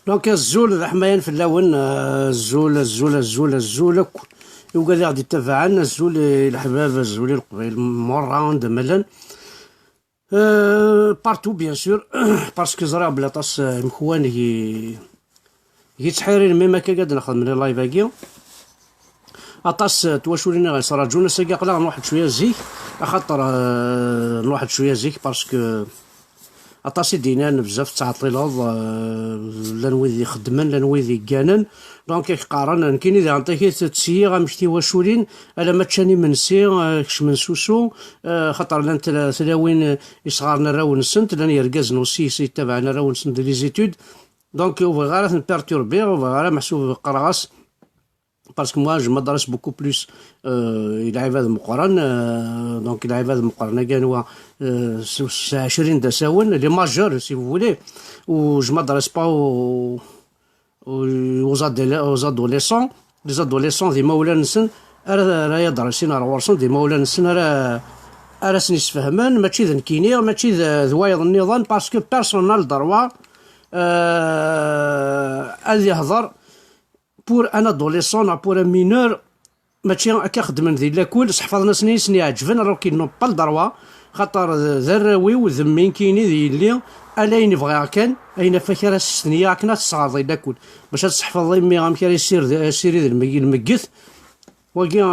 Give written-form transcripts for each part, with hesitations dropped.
دونك الزول رحمين في اللون الزول وقال لي غادي يتبع عنا الزول الحباب الزول القبيل مرة مدملا بارتو بيان سور باسكو زرا بلاطاس مخوان يتحيرين ميما كقاد ناخذ من اللايف هاكيا اطاس تواشولينا غيصرا جونا ساكا قلا نوحد شويه زيك خاطر نوحد شويه زيك باسكو اطاسي دينان بزاف تعطيلات لان ويدي خدمن لان ويدي كانن دونك يقارن كاين اذا عطيك تسيي غنمشي واشولين الا ما تشاني منسي كش من سوسو خاطر لان تلاوين يصغارنا راون السنت لان يركز نوسي سي تبعنا راون سنت لي زيتود دونك هو غير نبيرتوربي غير محسوب قراص باسكو موا جو مدرس بوكو بلوس يلعب هذا مقارن دونك يلعب هذا مقارنه كان هو 20 دساون لي ماجور سي فو فولي و جو مدرس با aux adolescents les adolescents ديما ولا نسن راه يدرسين راه ورسن ديما ولا نسن راه سنيسفهمان ماشي ذا نكيني ماشي ذوايض النظام باسكو بيرسونال دروا اللي يهضر بور ان ادوليسون بور ان مينور ماشي هكا خدمن ذي لاكول حفظنا سنين عجبن راه كاين بال دروا خاطر ذراوي وذمين كاينين ذي اللي الا يبغي كان اين فكره السنيه كنا تصغر ذي لاكول باش تحفظ مي غام كان يسير سيري المقث وكي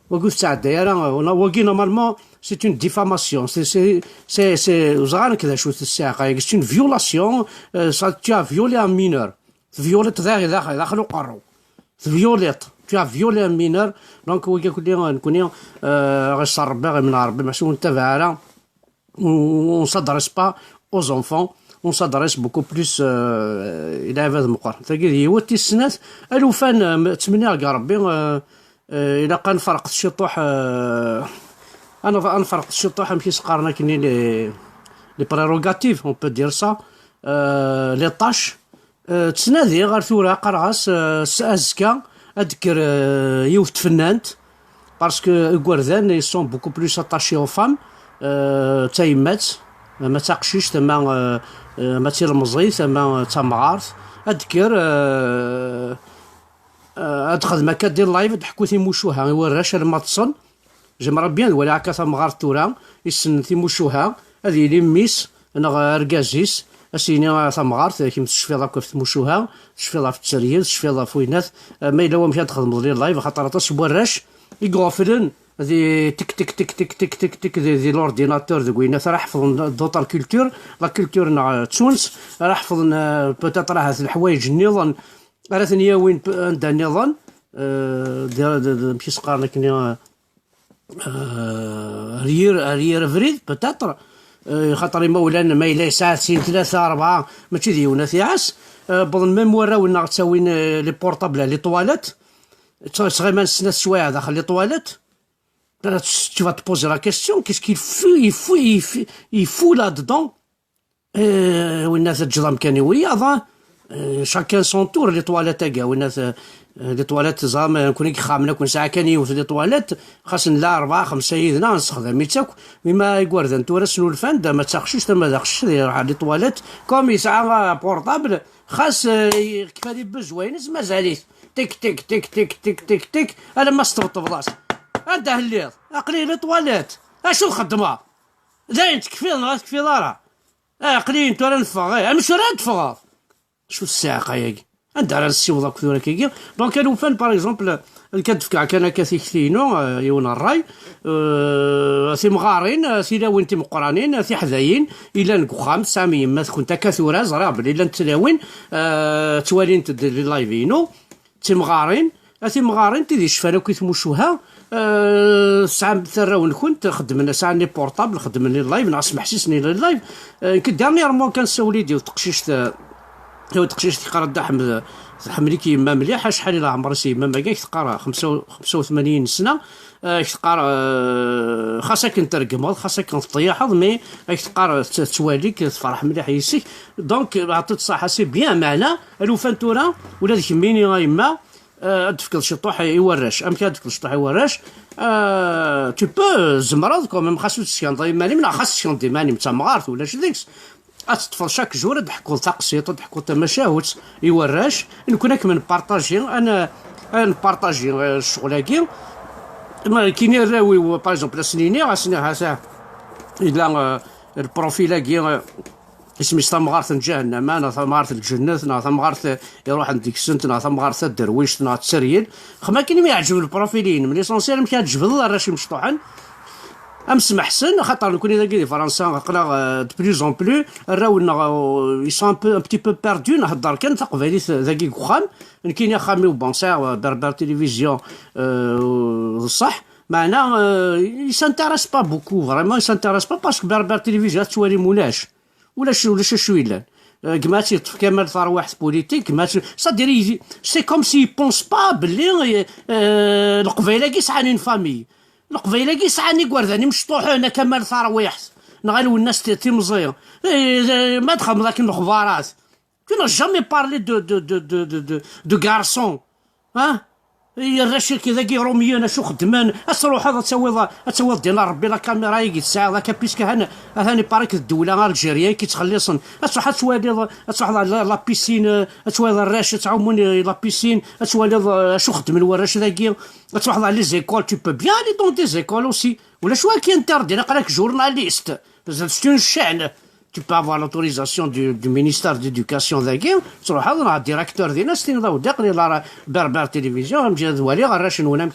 وقلت تاع الدايره وكي نورمالمون سي اون ديفاماسيون سي وزغان كذا شو الساعه سي اون فيولاسيون سا تيا فيولي ان مينور فيوليت داخل قرو فيوليت tu as violé un mineur donc وكي كل نكوني غير ربي غير من ربي ماشي نتبع على on s'adresse pas aux enfants on s'adresse beaucoup plus الى هذا المقارنه ثقيل هو السنات الوفان تمنى كاع ربي الى كان فرقت الشطوح انا فرقت الشطوح ماشي سقارنا كاينين لي بريروغاتيف اون بو دير سا لي طاش تسنادي غير ثورة قرعاس أزكا أذكر يوث فنانت باسكو إكوردان يسون بوكو بلوس أتاشي أو فام تايمات ما تاقشيش تما ما تيرمزي تما تمغارث أذكر هاد خدمة كدير لايف تحكو تيموشوها يوراش لما تصل جمرا بيان ولا هكا تمغارث تورا يسن تيموشوها هذه لي ميس أنا ركازيس اسيني ثمغارت كيما تشفيضا كيف تمشوها تشفيضا في التسريال تشفيضا في وينات ما الا هو مشى تخدم لي اللايف خاطر طاش بوراش يغوفلن ذي تك تك تك تك تك تك تك ذي لورديناتور ذي وينات راه حفظن دوطا كولتور لا كولتور نتاع تونس راه حفظن بوتيت راه هاد الحوايج النظام راه ثانيه وين عندها النظام ماشي سقارنا كني رير فريد بوتيت خاطر مولانا ما إلا ساعة سين 3 4 ماشي ديونا ثيعاس بظن ميم وراونا تساوين لي بورطابل لي طواليت صغير ما نستنى شويه داخل لي طواليت tu vas te poser la question qu'est-ce qu'il fout là-dedans والناس الجرام كانوا وياضا شاكان سون تور لي طواليت كاع والناس لي طواليت زعما نكون خامنا كون ساعه كان يوث لي طواليت خاصنا لا 4 5 يدنا نستخدم ميتاك مما يقول انت راسلو الفان دا ما تاخشش ما داخش لي طواليت كومي ساعه بورطابل خاص كفالي بزوينز مازاليت تك تك تك تك تك تك تك انا ما استبطب راس هذا الليل اقلي لي طواليت اشو الخدمه زين تكفي دارا اقلي انت راه نفغ مش راه تفغ شو الساعه ياكي عندها راه السيوضه كثيره كيكي دونك كانوا فان باغ اكزومبل الكتفكع كان كثيكتينو يون الراي سي مغارين سي لاوين تي مقرانين سي حذاين الا نكوخام سامي ما كنت كثوره زراب الا نتلاوين توالين تدير لايفينو تي مغارين سي مغارين تي شفانا كيتمشوها ساعه ثراون كنت خدمنا ساعه لي بورطابل خدمني اللايف ناقص محسسني اللايف كدارني رمون كان سولي ديال تقشيش لو تقشيش تقرا دا حمد حملي كيما مليح شحال الى عمر سي ما كاع تقرا 85 سنه تقرا خاصك نترجم خاصك تطيحض مي تقرا تواليك تفرح مليح يسيك دونك عطيت صح سي بيان معنا الوفان تورا ولا ديك ميني غايما تفكر الشطوح يوراش امك هذاك الشطوح يوراش تو بو زمرض كوميم خاصو تسكن طيب ماني من خاص تسكن ماني تاع مغارث ولا شي ديكس اتطفل شاك جور ضحكوا تقسيط ضحكوا تمشاوت يوراش نكون هاك من بارطاجي انا نبارطاجي الشغل ما كاين الراوي باغ اكزومبل سنيني هاسا الى البروفيل كي اسمي ثمغارث جهنم انا ثمغارث الجنة انا ثمغارث يروح عندك السنت انا ثمغارث الدرويش انا تسريل خما كاين ما يعجب البروفيلين من ليسونسيال ما كيعجب الراشي مشطوحن امس محسن خاطر نكون ذاك فرنسا قلا دو بلوز اون بلو راونا يسون ان بتي بو بيردو نهضر كان تقبالي ذاك خام كاين يا خامي وبونسير بربر تيليفزيون صح معنا يسانتيريس با بوكو فريمون يسانتيريس با باسكو بربر تيليفزيون توالي مولاش ولا شويلان كماتي كمال ثروة بوليتيك كماتي صديري سي كوم سي بونس با بلي القبيله كي سعاني فامي القبيله كي سعاني كورداني مشطوح انا كمال ثروة نغالو الناس تيمزيا ما دخل ذاك الاخبارات كنا جامي بارلي دو غارسون ها هي الرشيد كذا كي روميين شو خدمان اسروح هذا تسوي دينا ربي لا كاميرا يجي تساع ذاك بيسكا هاني بارك الدوله الجزائريه كي تخلصن تروح تروح لا بيسين تسوي الراشد تعاوني لا بيسين تسوي شو خدم الوراش ذاكي تروح لي زيكول تو بو بيان لي دون دي زيكول اوسي ولا شو كي انتردي قالك جورناليست سي اون شان tu peux avoir l'autorisation du ministère d'éducation ذاكي تروح هذا الديريكتور ديالنا ستين ضو دقني لا بربر تلفزيون نمشي نولي غراش نونا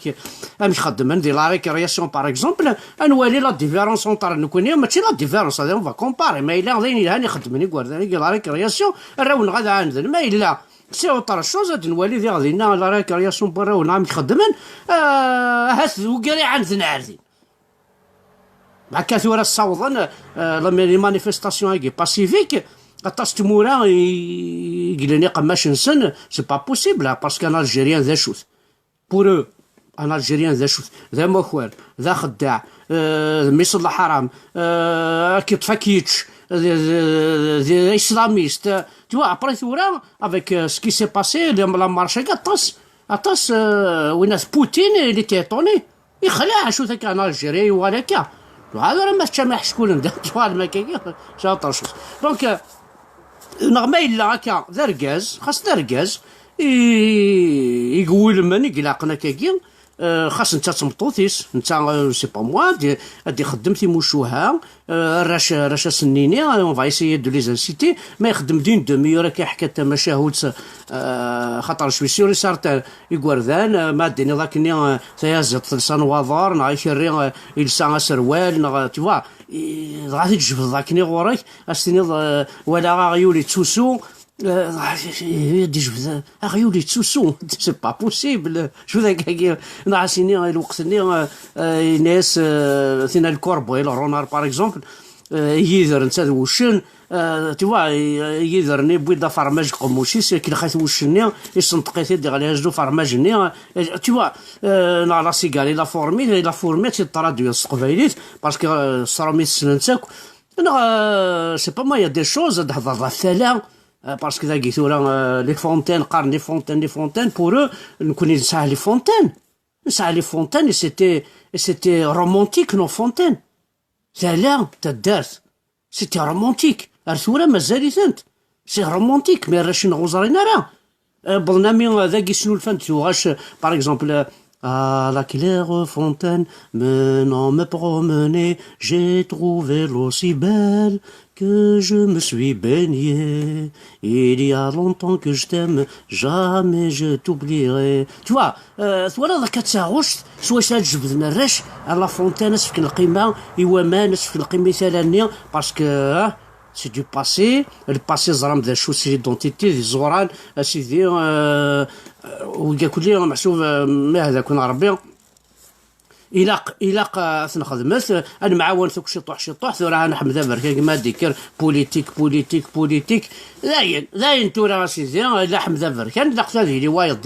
مش خدم ندير لا ريكرياسيون باغ اكزومبل نولي لا ديفيرونس اونتر نكون ماشي لا ديفيرونس هذا اون كومباري ما الا غادي هاني خدمني كورداني لا ريكرياسيون راون غادا عندنا ما الا سي اوتر شوز نولي ذي غادينا لا ريكرياسيون برا ونعم خدمن هاس وكاري عندنا عارفين مع كثورة الصوضن لي مانيفيستاسيون هاكي باسيفيك غطاس تمورا يقلني قماش نسن سي با بوسيبل باسكو ان الجيريان ذا شوث بور ان الجيريان ذا شوث ذا مخوال ذا خداع ما يصلح حرام كي تفاكيتش ذا اسلاميست توا ابري ثورا افيك سكي سي باسي لا مارشي غطاس وين بوتين اللي تيطوني يخلع شو ذاك ان الجيري ولا كا هذا راه ما تسمح شكون شحال ما كاين شاطر شوز دونك نغما الا هكا ذركاز خاص ذركاز يقول من يقلقنا كاكين خاص نتا تمطوطيس نتا سي با موا غادي يخدم تيموشوها راشا سنيني اون فا ايسيي دو لي انسيتي ما يخدم دين دوميور كي حكى تماشاهود خاطر شوي سيوري سارت يقوردان ما ديني ذاكني تيازط لسان وضار نا يشري يلسان سروال تيوا غادي تجبد ذاكني غوريك استني ولا غيولي تسوسو يدي جبد غيولي تسوسو سي با بوسيبل شو ذاك نعسيني الوقت ناس ثنا الكوربويل رونار باغ اكزومبل يدير نتا وشن توا يدرني بويدا فرماج قموشي كي خايت وشني يسنطقيتي دي على جدو فرماجني توا لا سيغالي لا فورمي تي ترادوي القبايليت باسكو صرامي سننتك انا سي با ما يا دي شوز تهضر الثلا باسكو ذاكي ثورا لي فونتين قارن لي فونتين بور نكون نساع لي فونتين سيتي رومانتيك نو فونتين لا تدارت سيتي رومانتيك ارثورا مازال ثنت سي رومانتيك مي راش نغوزرينا راه بلنامي ذاكي شنو الفنت واش باغ اكزومبل À la claire fontaine, menant me promener, j'ai trouvé l'eau si belle que je me suis baigné. Il y a longtemps que je t'aime, jamais je t'oublierai. Tu vois, voilà ذاك تساغوش سوا تجبد من الرش على فونتين في القيمة يوامان في القيمة ثانية باسكو سي دو باسي الباسي زرام ذا شو سي دونتيتي دي زوران سيدي وكاع محسوب ما هذا كون ربي إلاق خدمت انا معاون ثوك شي طوح ثورا نحمد بركا كما ديكر بوليتيك زاين تورا سيدي لا حمد بركا لا هذه روايض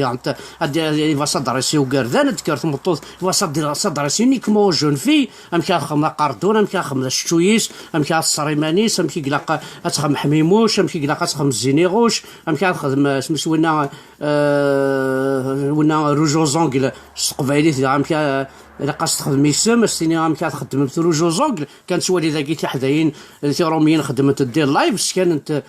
ديال فاصادريسي وكاردان ذكرت مطوط فاصادريسي نيكمو جون في ام كنخدم قردون ام كنخدم الشويس ام كنخدم الصريمانيس ام كيقلق تخدم حميموش ام كيقلق تخدم الزينيغوش ام كنخدم سمسونا ونا روجو زونغل قبايليت غامك الا قاص تخدم يسم استني غامك تخدم في روجو زونغل كانت والي ذاك تحداين روميين خدمت دير لايف سكانت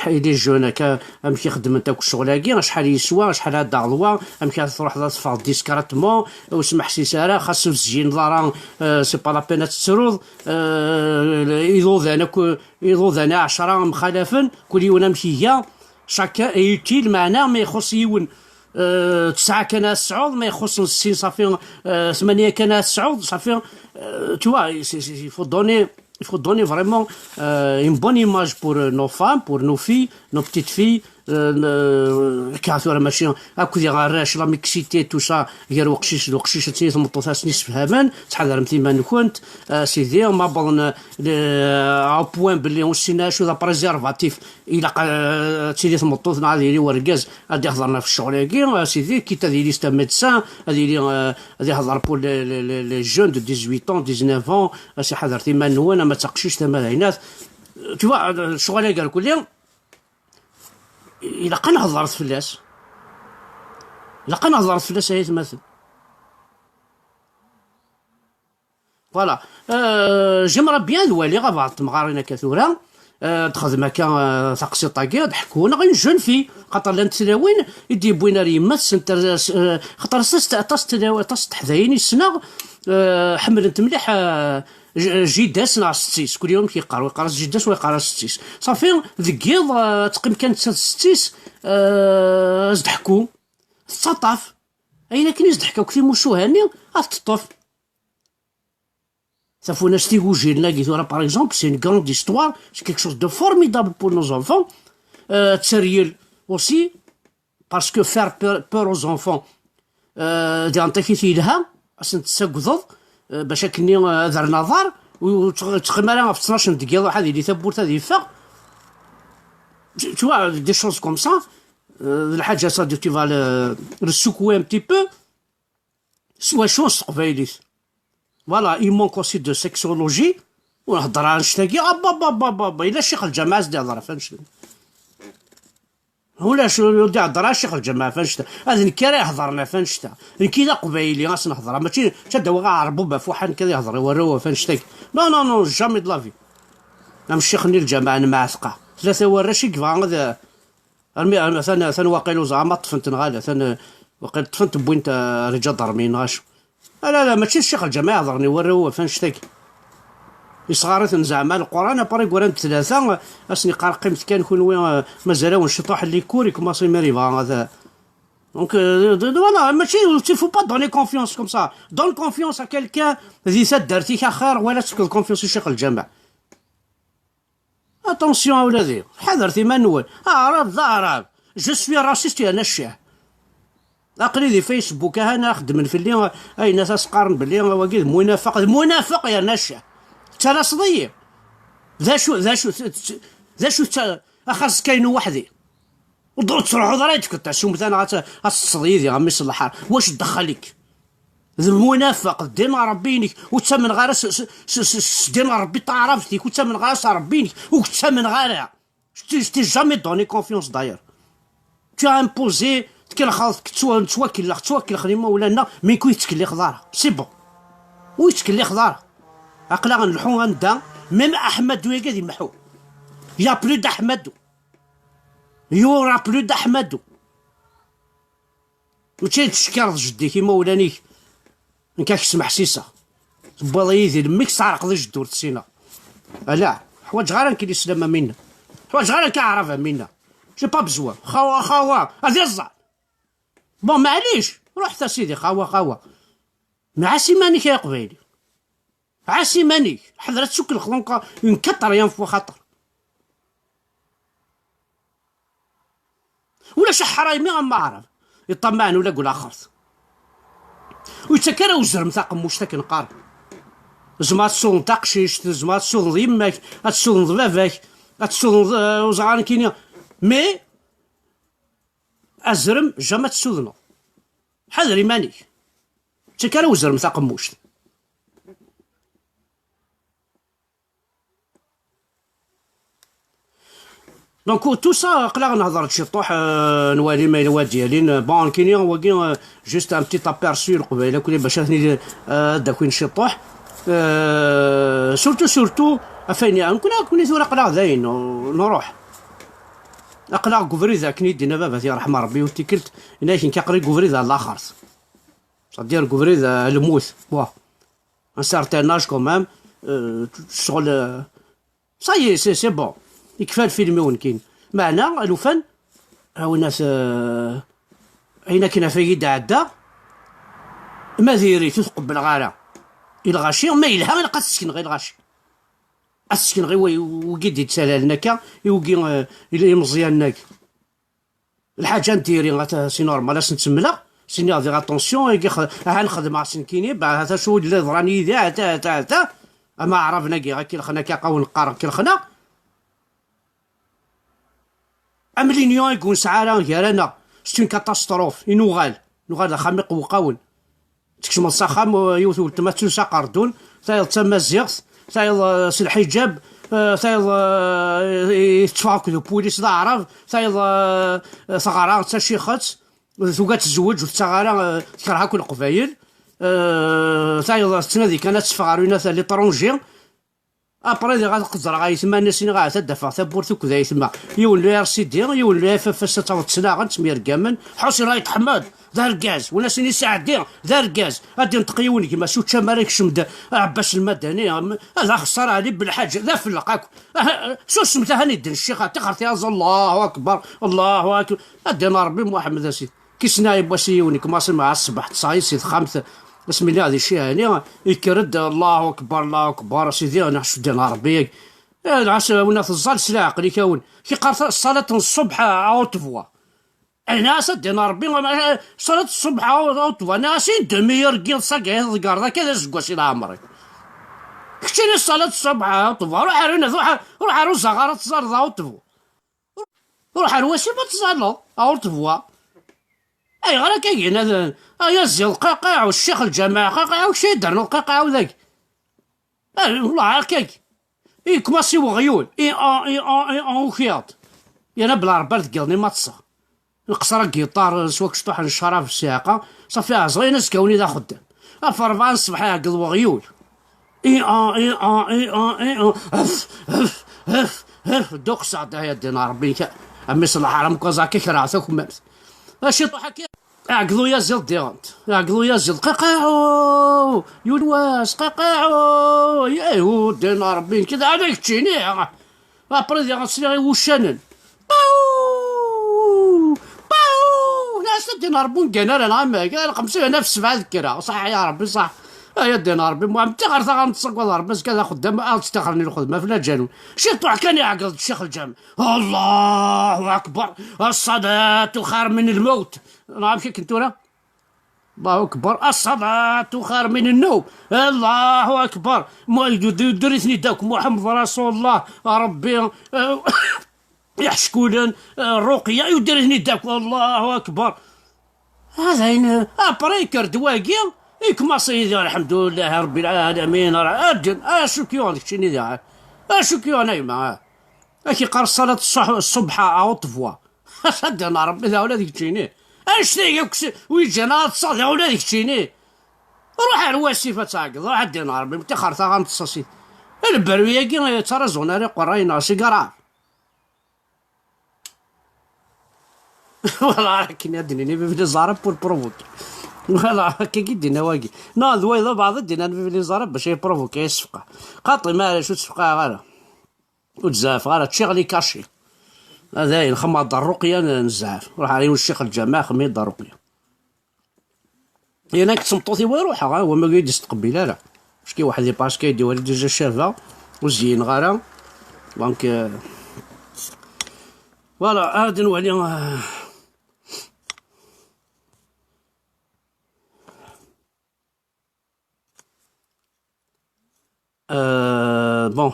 لي جون هكا امشي خدمت داك الشغل شحال يسوى شحال هاد دغلوا امشي تروح تصفى ديسكراتمون وسمح سيساره خاصو تسجيل دارا سي با لا بين تسرود يضوض انا 10 مخالفا كل يوم نمشي هي شاكا يوتيل معنا ما يخص يون 9 كان السعود ما يخص 60 صافي 8 كان السعود صافي tu vois il faut donner vraiment une bonne image pour nos femmes, pour nos filles, nos petites filles. كاثور ماشي هاكو ديال الراش لا ميكسيتي تو سا غير وقشيش تي تمطو ثاس نصف هامان تحضر مثل كنت سيدي ما بون او بوين بلي وسينا شو ذا بريزيرفاتيف الى تيدي تمطو نادي لي وركاز غادي يهضرنا في الشغل كي سيدي كي تادي لي ستا ميدسان غادي يهضر بور لي جون دو 18 19 سي حضر تيمان هو انا ما تقشيش تمارينات تو فوا الشغل قال كل إلا قا نهضرت فلاس هي تماثل فوالا جمرة بيان الوالي غابعض تمغارينا كثورة تخدم هكا تقسيطا كاع ضحكونا غير جون في خاطر لان تلاوين يدي بوينا ريما سنتر خاطر تاس تحذايني السنة حملت مليح جداس ناع ستيس كل يوم يقرا جداس ويقرا ستيس صافي ذكيض تقيم كانت ستيس زدحكو تطاف اين كاين يزدحكو كثير موشو هاني تطوف صافونا ستيغو جيلنا قلت راه باغ اكزومبل سي une grande histoire c'est quelque chose de formidable pour nos enfants تسريل aussi parce que faire peur aux enfants دي انتيكي لها اصلا تسقضض باش كني دار نظر وتقمر في 12 دقيقه واحد اللي ثبورت هذه فا tu vois des choses comme ça الحاجه صاد tu vas le secouer un petit peu سوا شوز قبايليت فوالا il manque aussi de sexologie ونهضر على نشتاقي بابا الا شيخ الجماعه زدي هضر فاش ولا شو دي هضر شيخ الجماعه فاش هذا نكرا يهضرنا فانشتا كي قبايلي غاس نهضر ماشي تدوا غا عربوبه فوحان كذا يهضر يوروا فانشتا نو جامي دلافي انا ماشي خني الجماعه انا معثقه ثلاثه وراشي كيفا هذا مثلا واقيلو زعما طفنت نغالا ثاني واقيل طفنت بوينت رجال ضرمين غاش لا ماشي الشيخ الجماعه هضرني وروا فانشتا يصغارت زعما القران باري قران ثلاثه اسني قارقيم كان كون مازال ونشطح اللي كوري كما سي ماريفا هذا دونك فوالا ماشي tu faut pas donner confiance comme ça donne confiance à quelqu'un ذي سدرتي خير ولا تسكت confiance الشيخ الجامع اتونسيون اولادي حذرتي منول عرب جو سوي راسيست انا الشاه اقري لي فيسبوك انا خدم في اللي اي ناس قارن باللي واقيل منافق يا نشا ترى صديق ذا شو اخرس كاينو وحدي ودور تروحوا ضريتك تاع شو مثلا الصديدي غمي الحار واش دخلك المنافق دين ربينك وتسمن غير دين ربي تعرفتك وتسمن غير ربينك وتسمن غير تي جامي دوني كونفيونس داير tu as imposé تكل خاصك توكل خدمه ولا مي كون يتكلي خضاره سي بون ويتكلي خضاره عقلا غنلحو غندا ميم احمد ويقاد يمحو يا بلو d'aحمد يورا بلو d'aحمد وتشي تشكر جدي كيما ولانيك نكاك سمح سيسا بلايدي لميك تعرق ذي جدور تسينا لا حوايج غير كي السلامه منا حوايج غير كيعرفها منا جي با بزوا خوا هذا الزعل بون معليش روح تا سيدي خوا مع سيمانيك يا قبيلي عاسيماني حضرت سوك الخلنقه ينكطر ينفو خطر ولا شحرايمي ما عرف يطمعن ولا قول اخرت ويتكرا وزرم ثاقم مشتاك نقار زعما تصون تقشيش زعما تصون يماك تصون باباك تصون وزعان كينيا مي ازرم جا تسودنا حذري ماني تكرا وزرم ثاقم مشت دونك تو سا قلا نهضر شي طوح نوالي ما الوا ديالي بون كاين هو جوست ان بتيت ابيرسو القبيله كولي باش ثاني داك وين شي طوح سورتو افاني كنا ثورا قلا زاين نروح اقلا كوفريزا كني دينا بابا يرحم ربي وتيكلت هنا كاين كيقري كوفريزا الاخر صدير كوفريزا الموت واه ان سارتان اج كومام شغل صاي سي بون يكفى الفيلم وين كاين معنا الوفن هاو الناس هنا كاين فايدة عدا ما ديري تقبل غارة الغاشي ما يلها غير قد تسكن غير الغاشي السكن غير وقد يتسالى لناكا يوقي الى مزيان ناك الحاجة نديري سي نورمال سي نتسملا سي نادي اتونسيون ها نخدم مع سنكيني بعد هذا شو اللي ضراني ذا تا اما عرفنا كي خنا كيقاو نقار كي خنا أملينيون يكون سعارة كيرانا ستون كاتاستروف نوغال خامق وقاون تكشم الصخام يوث ولتما تنسى قردون ثايل تما الزيغث ثايل سي الحجاب ثايل يتفاك دو بوليس دا عرف ثايل ثغارة تا شيخات ثوكا تزوج وثغارة تكرهها كل قبايل ثايل تنادي كانت تفغارينا ثا ليترونجي ابري دي غتقدر غايتما ناسين غاتدفع ثبورتو كذا يتما يولي ار سي دي يولي فاس تاوتسنا غنتمير كامل حسين رايت حماد دار كاز وناسين ساعدين دار كاز غادي نتقيوني كيما سوت شمارك شمد عباس المدني هذا خسر علي بالحاج ذا فلقاك شو سمتها هاني الدين الشيخ تخرتي الله اكبر الله اكبر ادينا ربي محمد اسيد كيسنا يبوسيوني كما مع الصباح تصاي سيد خامس بسم الله هذه الشيء هاني يكرد الله اكبر الله اكبر سيدي انا حش ديال ربي العش ونا في الزال سلا عقلي كون كي قرا صلاه الصبح اوت فوا الناس ديال ربي صلاه الصبح اوت فوا ناس دمير كيل صاكي كاردا كذا زكواش الى عمري كتيني صلاه الصبح اوت فوا روح روح روح غاره تصار اوت فوا روح رواسي ما تصالو اوت فوا اي غير كاين هذا يا زي القاقع والشيخ الجماعه قاقع وشي درنا القاقع وذاك والله هكاك كما سي وغيول وخياط يانا بلا ربال تقلني ما تصا القصره كيطار سواك شطوح الشراب في السياقه صافي صغير ناس كوني ذا خدام افربان الصباح يعقل وغيول دوق ساعه يا دينا ربي امي صلاح حرام كازاكي كراسك ومامس اشي طوحك عقلو يا زيل ديونت عقلو يا زيل قاقاعو يولواس قاقاعو يا ودينا ربي كذا عليك تشيني ابري دي غنسلي وشانن باو باو ناس دينا ربي كان انا قال 50 في 7 ذكرى صح يا ربي صح يا دينا ربي المهم انت غير غنتصق ولا ربي كذا خدام تستخرني الخدمه في الجنون شي طوع كان يعقل الشيخ الجامع الله اكبر الصلاة خير من الموت نعم كي كنتو انا الله اكبر الصلاة خير من النوم الله اكبر دريتني داك محمد رسول الله ربي يحشكولن الرقية يدريتني داك الله اكبر هذا ابريكر دواكي كما سيدي الحمد لله رب العالمين اجل اشكيون داك الشيء اللي اشكيون ايما كي قرا صلاة الصبح اوت فوا صدقنا ربي ذا ولا ديك تشيني اشتي ويجينا تصلي ولا ديك تشيني روح رواسي فتاقض روح دينا ربي متاخر تا غنتصاصي البرويه كي ترى زوناري قراينا شي قرا والله كاين يدني في الزارب بور بروفوكي والله هكا كيدينا واقي ناض ويضا بعض دينا في الزارب باش يبروفوكي يصفقه قاطي ما شو تسفقه غير وتزاف غير تشغلي كاشي هذا نخمض الرقيه نزعف روح عليه الشيخ الجماعه خميض الرقيه انا كنت مطوطي ويروح هو ما قايد يستقبل لا واش كي واحد يباش كيدي ولد ديجا شافها وزين غير دونك فوالا هادي نولي بون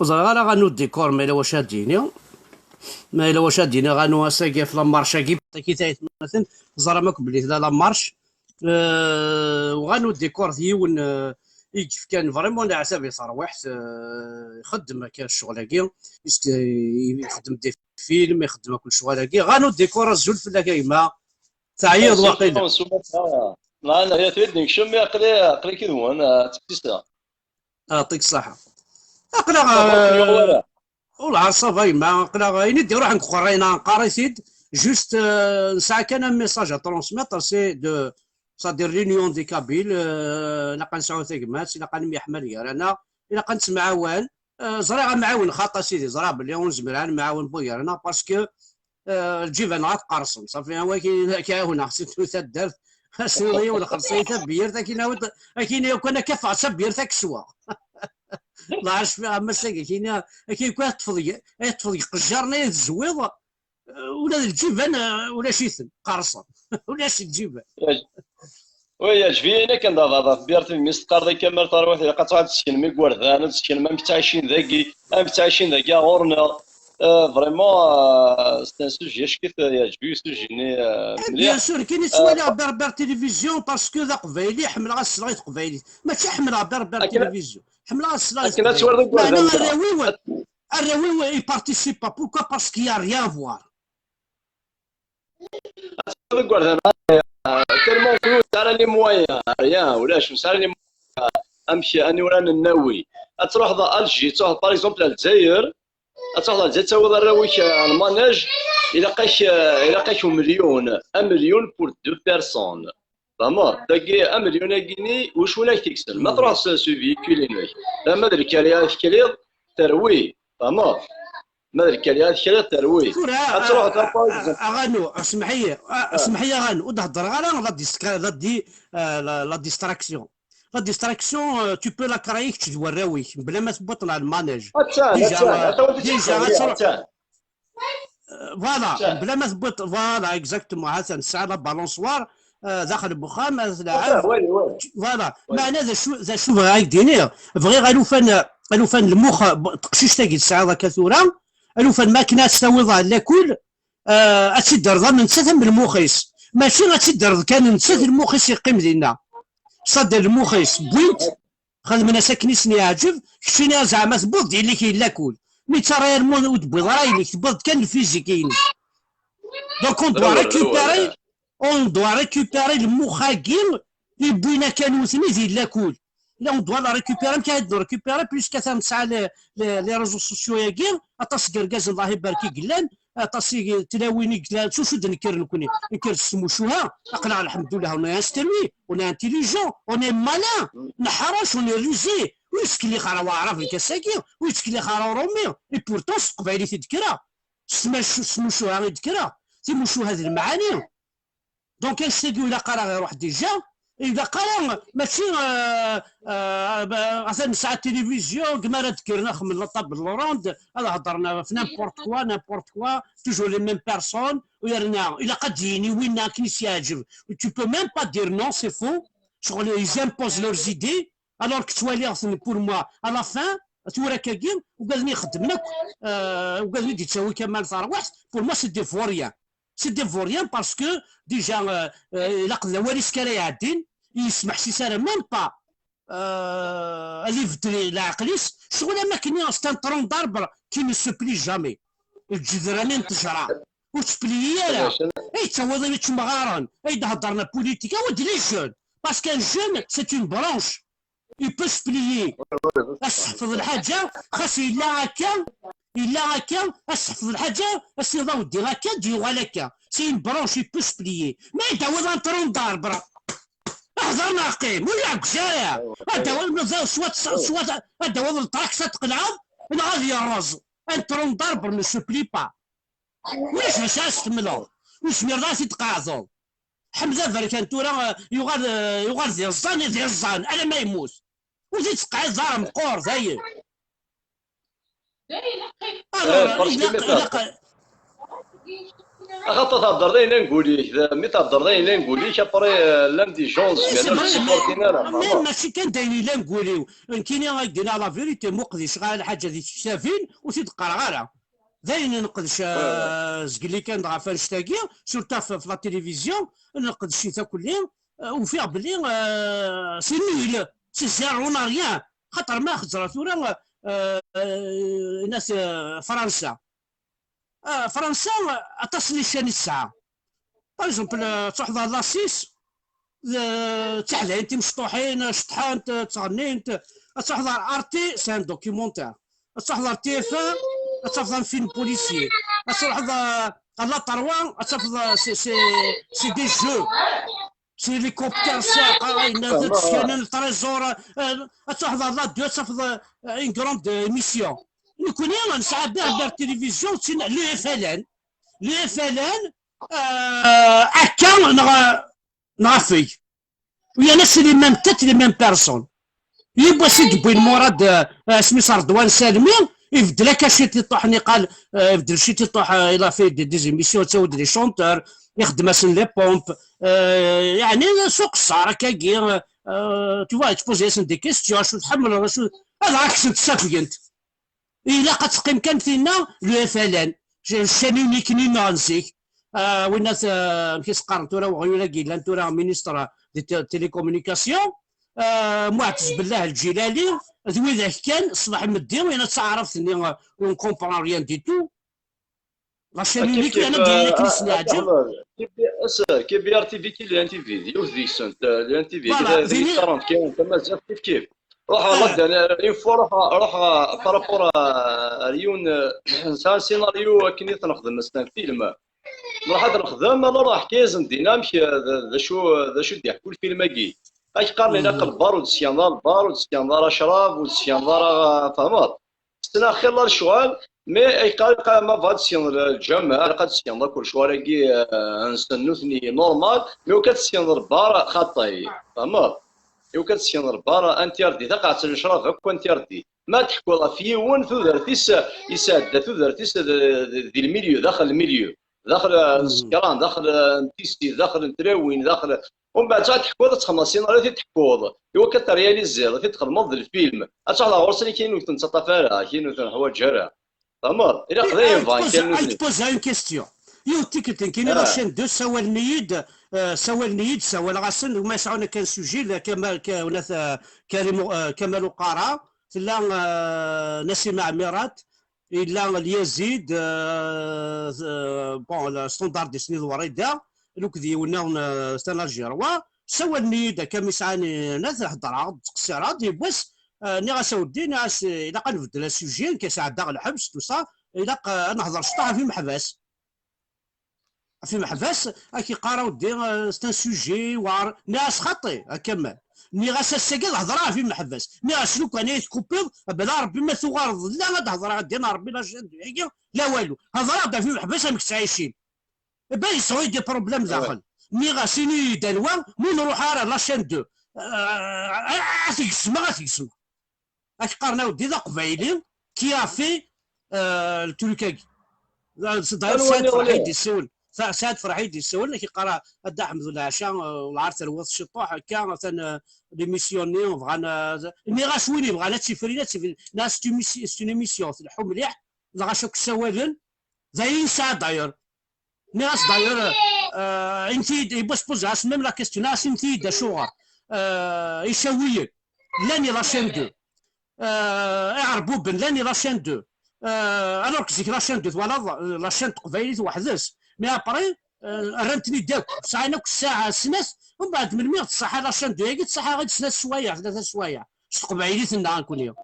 وزغالا غنو الديكور ما الا واش هاديني ما الا واش هاديني غنو ساكي في لامارش كي تايت مثلا زرا ماك بلي لا لامارش وغانو الديكور ديون كان فريمون عتاب يصروح يخدم كان الشغل يخدم دي فيلم يخدم كل شغل غانو الديكور الزول في كايما تعيض واقيلا لا انا يا تريدني شمي عقلي كذا انا تكسا يعطيك الصحه اقلا والله صافي ما اقلا يندي روح نقرينا نقاري سيد جوست نسعى كان ميساج ترونسميتر سي دو صادير رينيون دي كابيل الا كنسعو ثقمات الا كان يحمل يرانا الا كنتسمع وان زريعه معاون خاطا سيدي زرا بلي ونزمران معاون بويرنا باسكو الجبن غتقرصن صافي هو كاين خصو تدار سوري ولا خلصيتها بيرتا كاين كنا كفا بيرتا كسوا الله عارف فيها مساكي كاين كون تفضي قجرنا الزويض ولا الجبن ولا شيثن قرصن ولا شي الجبن وي جفينا كان ضاضا بيرت ميستقر ذاك كامل تروح قطعه تسكن مي غوردان تسكن ما متعايشين ذاكي غورنا فريمون سي ان سوجي شكيت يعجبني سوجيني مليح بيان سور كاين سوالي بربر تلفزيون باسكو ذا قبايلي حملها الصلايط قبايلي ماشي حملها بربر تلفزيون حملها الصلايط الراوي يبارتيسيب با بوركوا باسكو يا ريان فوار غوردان تالمون فلوس على لي مويان ريان ولاش مسال لي امشي اني وراني الناوي تروح ذا الجي تروح باغ اكزومبل الجزائر تروح الجزائر تاود الراوي الماناج الى قاش مليون بور دو بيرسون فهمت داكي 1 مليون كيني واش ولا تيكسل ما تروح سو فيكولين ما درك عليها كليض تروي فهمت ما درك عليها كليض تروي تروح اغانو اسمحي غانو وتهضر غير لا ديستراكسيون لا ديستراكسيون تو بو لا كرايك تجوا الراوي بلا ما تبطل على الماناج ديجا فوالا بلا ما تبط فوالا اكزاكتومون حسن الساعه لا بالونسوار داخل البخام لاعب فوالا معنى ذا شوف هاك دينير فغي غالوفان المخ تقشيش تاكي الساعه ذاك ثوره الوفان ماكينه تساوي لا كل اتدر ظن نسات من المخيس ماشي غتدر كان نسات المخيس يقيم دينا صد المخيس بوينت خدم انا ساكني سني عاجب كفينا زعما تبوض ديال اللي كاين لا كل مي ترى المون وتبوض راهي اللي تبوض كان الفيزيكيين دونك اون دوا ريكوبيري المخاكين اللي بوينا كانوا ثني ديال لا كل لا اون دوا لا ريكوبيري كنهضروا ريكوبيري بليس كتنسعى لي ريزو سوسيو ياكين اطاس كركاز الله يبارك قلان اطاسي تلاويني قلان شو نكر نكوني نكر السموشوها اقنع الحمد لله اون انستروي اون انتيليجون اون مالان نحرش اون ريزي ويسكي اللي خرا واعرف الكساكي ويسكي اللي خرا رومي اي بورتون قبايلي تذكرها سموشوها يذكرها تيموشو هذه المعاني دونك انستيديو الا قرا غير واحد ديجا اذا قرا ماشي مثلا ساعه التلفزيون كما ذكرنا خمن طاب لوروند هذا هضرنا في نيمبورت كوا توجور لي ميم بيرسون ويرنا الا قد يجيني وين كنيس يعجب tu peux même pas dire non c'est faux شغل ils imposent leurs idées alors que توالي pour moi à la fin تورا كاكين وقالني خدمناك وقالني دي تساوي كمال ثروات pour moi c'est des vauriens سي دي فوريان باسكو ديجا لقد واريس كان يعدين يسمح سي ساره ميم با اللي بدري العقليس شغل ما كاين ستان طرون ضرب كي نو سو بلي جامي الجدرانين تجرى وتبلي لا اي تاوضي تمغارن اي هضرنا بوليتيكا ودي لي جون باسكو ان جون سي اون برانش il peut se plier تحفظ الحاجه خاص الا هكا تحفظ الحاجه السيده ودي هكا ديو هكا سي اون برونش يبو سبليي ما يداوض انطرون دار برا احضر ناقيم ولا كشارع هذا سوات هذا الطراكسه تقلعه انا غادي الرز انطرون دار بر نو سبلي با واش باش استملو واش ميرضاش تقاعدوا حمزه فركان تورا يغار ديال الزان انا ما يموت وزيد تقعد زار مقور زايد خاطر تهضر دايما نقول لك مي تهضر دايما نقول لك ابري لاندي جونز ماشي كان دايرين لا نقوليو كاينين غايدينا لا فيريتي مقدي شغال الحاجه اللي شافين وتيتقرا غير داين نقدش زقلي كان غافا نشتاقي سورتا في لا تيليفزيون نقدش تا كل يوم وفيها بلي سي نيل سي زيرو ريان، خاطر ما خزرت ثورة ناس فرنسا. فرنسا اتصل شان الساعه باغ اكزومبل تحضر لاسيس تعلين مشطوحين شطحان تغنين تحضر ارتي سان دوكيومونتير، تحضر تي اف تحضر فيلم بوليسي، تحضر لا تروان تحضر سي دي جو سي ليكوبتر ساقه ان تسكن التريزور، تحضر لا دو تحضر ان كروند ميسيون. نكون انا نسعى بها دار التلفزيون لو فلان لو فلان هكا نغفي ويا ناس اللي ميم تات لي ميم بيرسون يبغى سيدي بوين مراد سميتو رضوان سالمي يبدل كاشيتي طوحني قال يبدل شيتي طوح الى في دي زيميسيون تاود لي شونتور يخدم اسن لي بومب يعني سوق الصار كاكي تو فوا تبوزي اسن دي كيستيون شو تحمل شو هذا راك تسافي انت الا قد تقيم كان فينا لو فلان الشاني كني نانسي وين كيس قارن تورا وغيولا كيلان تورا مينيستر دي تيليكومونيكاسيون معتز بالله الجلالي ذوي ذاك كان صباح مدي وين تعرفت اني اون كومبرون ريان دي تو لا شانيك انا ديالي كنسني عجب كيف بي ار تي في كي لان تي في ديوز دي سنت لان تي في كذا 40 كاين تما كيف روح والله اون فوا روح بارابور ريون سيناريو كني تنخدم مثلا فيلم نروح هذا نخدم انا راح كيزن ديناميك ذا شو يحكوا الفيلم كي اش قال لنا قبار ودسيانار بار ودسيانار شراب ودسيانار فهمت سنا خير لا الشوال مي اي قال ما فاد سيانر الجامع قد سيانر كل شوال كي نسنوثني نورمال مي وكتسيانر بار خطاي فهمت يو كتسيانر بار انتيردي تقع تنشرف هكا انتيردي ما تحكوا في ون ثوثرتيس يساد ثوثرتيس دي الميليو داخل الميليو داخل السكران داخل تيستي داخل نتراوين داخل ومن بعد تحكوا تخلص سيناريو تحكوا هو كترياليزي تخدم الفيلم اتحضر غورسني كاين تنتطفالها كاين حوايج جرا فهمت الى قضيه فاين كاين تبوز ان كيستيون يو تيكتين كاين لا شين دو سوا النيد سوا النيد سوا الغسل وما يسعونا كان سوجي كمال كمال وقارة لا نسيم عميرات الا اليزيد بون ستاندارد دي سنين الوريده لوك ديونا ستانا جيروا سوا النيد كم يسعاني ناس هضره تقصيرات يبوس ني غاسودي ناس الا قنبدل السوجي كيساعد داغ الحبس تو صا الا نهضر شطح في محبس في محبس كي قراو دي ستان سوجي وار ناس خطي كمل مي غاس الساكن هضرها في محبس مي غاس لو كان يتكوبيض بلا ربي ما ثوارض لا ما تهضر غادينا ربي لا لا والو هضرها في محبس راك عايشين باين يسوي دي بروبليم داخل مي غاسيني دلوا مو نروح على لاشين 2 غاتيسمع اش قارنا ودي ذا قبايلي كيافي التركاكي داير سعد فرحي يسول سعد فرحي يسول كي قرا هدا احمد العشاء والعرس الوسط شطوح هكا مثلا ليميسيوني بغانا مي غاشويني بغانا تشفرينا ناس ستون ايميسيون تلحو مليح غاشوك السوالن زي سعد داير ناس داير انت بس بوز ميم لا كيستيون ناس انت دا شوغر يشويك لاني لاشين 2 عربوبن لاني لاشين 2 انا كزيك لاشين 2 ولا لاشين تقبايليت وحدث مي ابري رنتني داك صاينا الساعه سناس ومن بعد من ميغ تصحى لاشين 2 قلت صحى غير سناس سوايع 3 سوايع تقبايليت نكون يوم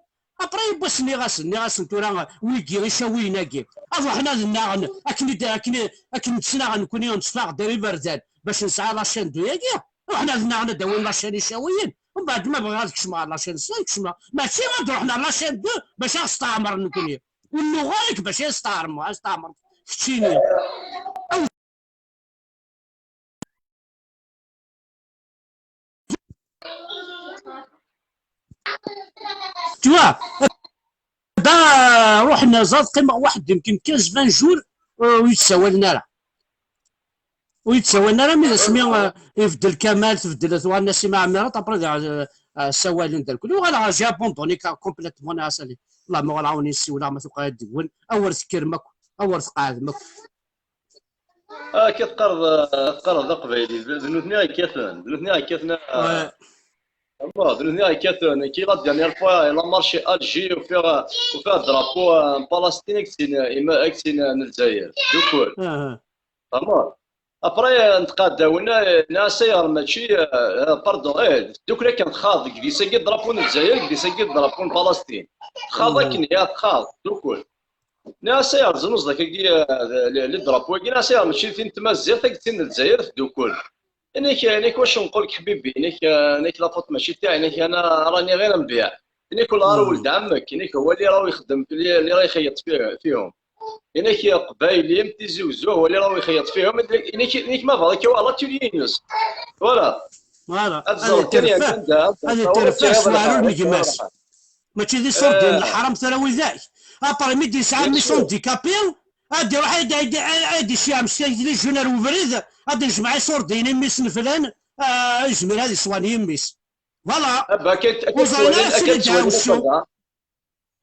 ابري بس نيغاس تورا ويكي يشوينا كي حنا لنا اكني تسنا نكون يوم نصفاق ديري بردان باش نسعى لاشين 2 كي وحنا لنا داوين لاشين يشويين ومن بعد ما بغاش كشما لاشين 5 كشما ماشي غادي روحنا لاشين 2 باش نستعمر نكون واللغه لك باش يستعمر في التشيني توا دا روحنا زاد قيمه واحد يمكن 15 20 جور ويتساوى لنا من اسمي يفدل كمال تفدل ثوان الناس ما عمرها طبعا سوالين ديال كل وغالا جابون دوني كومبليتمون اسالي الله ما عاوني السي ولا ما تبقى دون اول سكر ماك اول قاعد ماك كتقرض قبيلي ذنوثني كيثنا ذنوثني كيثنا كي لا ديرنيير فوا لا مارشي الجي وفيها درابو فلسطيني كتين الجزائر دوكول فهمت. ابري نتقاداونا ناس سير ماشي باردون دوك كانت خاض كديسا كي درابون الجزائر كديسا كي درابون فلسطين خاض كنيا خاض دوكول ناس سير زنوز داك اللي درابو كي ناس سير ماشي فين تمازيغ تاكتين الجزائر دوكول انك واش نقول لك حبيبي انك لافوت ماشي تاعي انك انا راني غير نبيع انك كل راه ولد عمك انك هو اللي راه يخدم اللي راه يخيط فيهم انك قبايلي متيزي وزوه هو اللي راه يخيط فيهم انك ما فاضي والله تولينوس فوالا هذا الترفاس وعلو المجماس ماشي دي صوت ديال الحرام ترى وذاك ابري ميدي ساعه ميسون ديكابيل غادي يروح يدي شي عمشي لي جونر وفريد غادي يجمع صور ديني ميس فلان يجمل هذه صواني ميس فوالا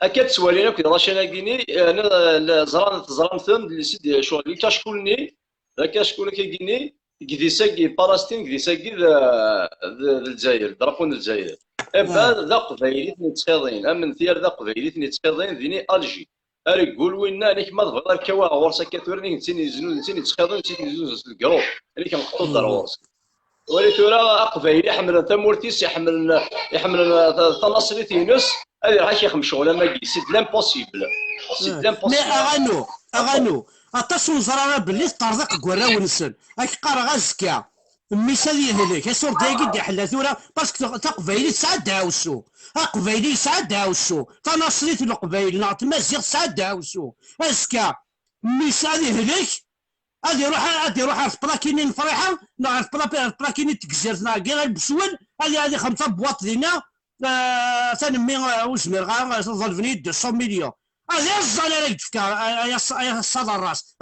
اكيد سوالينا كي راشنا كيني انا زرانثن اللي سيدي شو اللي كشكولني كشكول كيني كديساكي فلسطين كديساكي الجزائر ضربون الجزائر ابا ذا قبايلي نتخاضين امن ثير ذا قبايلي نتخاضين ذيني الجي يقول وين انك ما تبغى الكوا ورسا كثورني نتيني يزنون نتيني تخاضين نتيني يزنون الكروب اللي كنحطوا الدار ورس ولي تورا قبايلي يحمل تمورتيس يحمل تناصري تينس هذه راح يخدم شغله ما سي لامبوسيبل سي لامبوسيبل اغانو اتصل زراره باللي طرزق كورا ونسن هاك قرا غازكا المثال هذاك الصور دايقي دي حلا ثورا باسكو تقبايلي ساعات داوسو قبايلي ساعات داوسو تناصريت القبايل نعط مازيغ ساعات داوسو اسكا المثال هذاك غادي يروح في بلاكينين فريحه نعرف بلاكينين تكزيرتنا كاع بسوان هذه 5 بواط دينا تنمي وزمير غا ظلفني 200 مليون هذا الزال راك تفكر يا صدى الراس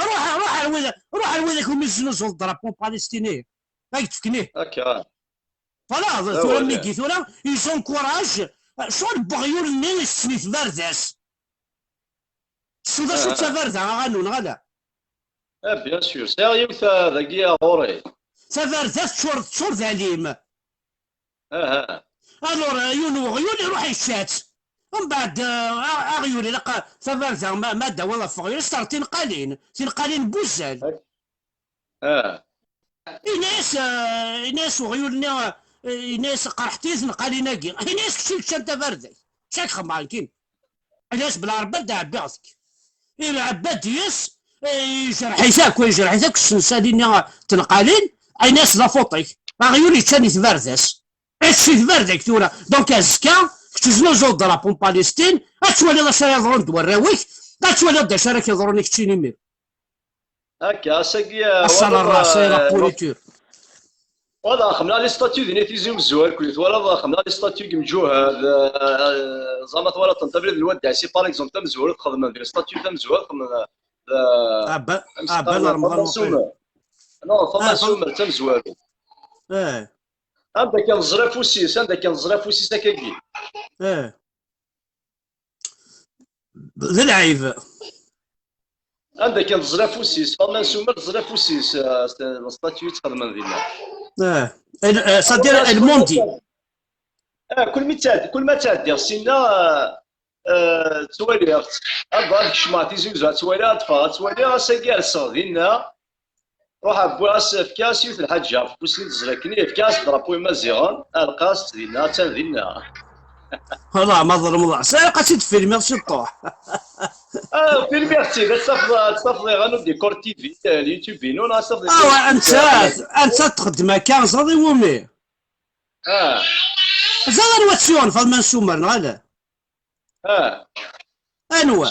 روح لويدك ومزنو زول درابون بالستيني راك تفكنيه هكا فوالا ثورا ميكي ثورا يزون كوراج شغل بغيور الناس سميت بارداس السودا شو تفردا غانون غالا بيان سور سيريو ذاكيا غوري تفرداس شور ذليم الور يونو يروح يشات ومن بعد اغيولي لقى تفرزا ماده والله فغيول صار تنقالين بوزال إناس وغيولنا إناس قرحتيز نقالينا كي إناس كشي تفرزا شاك خمالكين إناس بلا ربا دا عباغتك إلا عباد يس يجرحيتك ويجرحيتك السنسالين تنقالين إناس لافوطيك أغيولي تاني تفرزاس اش تفردك ثورا دونك ازكا كتزنو زود درابون بالستين اتولي لا شرا يضرون دوراويك اتولي دا شرا كيضروني كتشيني مير هكا ساكيا الصلاة الراسية لا بوليتور وهذا خمنا لي ستاتيو ديال تيزيو مزوال كليت ولا خمنا لي ستاتيو كمجوه زعما ولا تنتبر الواد سي باغ اكزومبل تمزوال تخدم لي ستاتيو تمزوال خمنا رمضان نو فما سومر تمزوال عندك كان زرافوسيس هكاكي ذا العيب عندك كان زرافوسيس فما سومر زرافوسيس الستاتيو تخدم لنا صدير الموندي كل ما تعدي سينا تواليات هذاك شمعتي زوج تواليات تواليات ساكي الصغيرنا روح بواس في كاس يوث الحجة في بوسين تزركني في كاس ضربوي مزيغان القاس دينا تنذينا والله ما ظلم الله قصيد فيلم يغشي الطوح فيلم يغشي تصفضي غانو ديكور تي في اليوتيوب بينو تصفضي انت تخدم هكا صدي ومي زغر واتسيون فالمان سومر نغالا انوا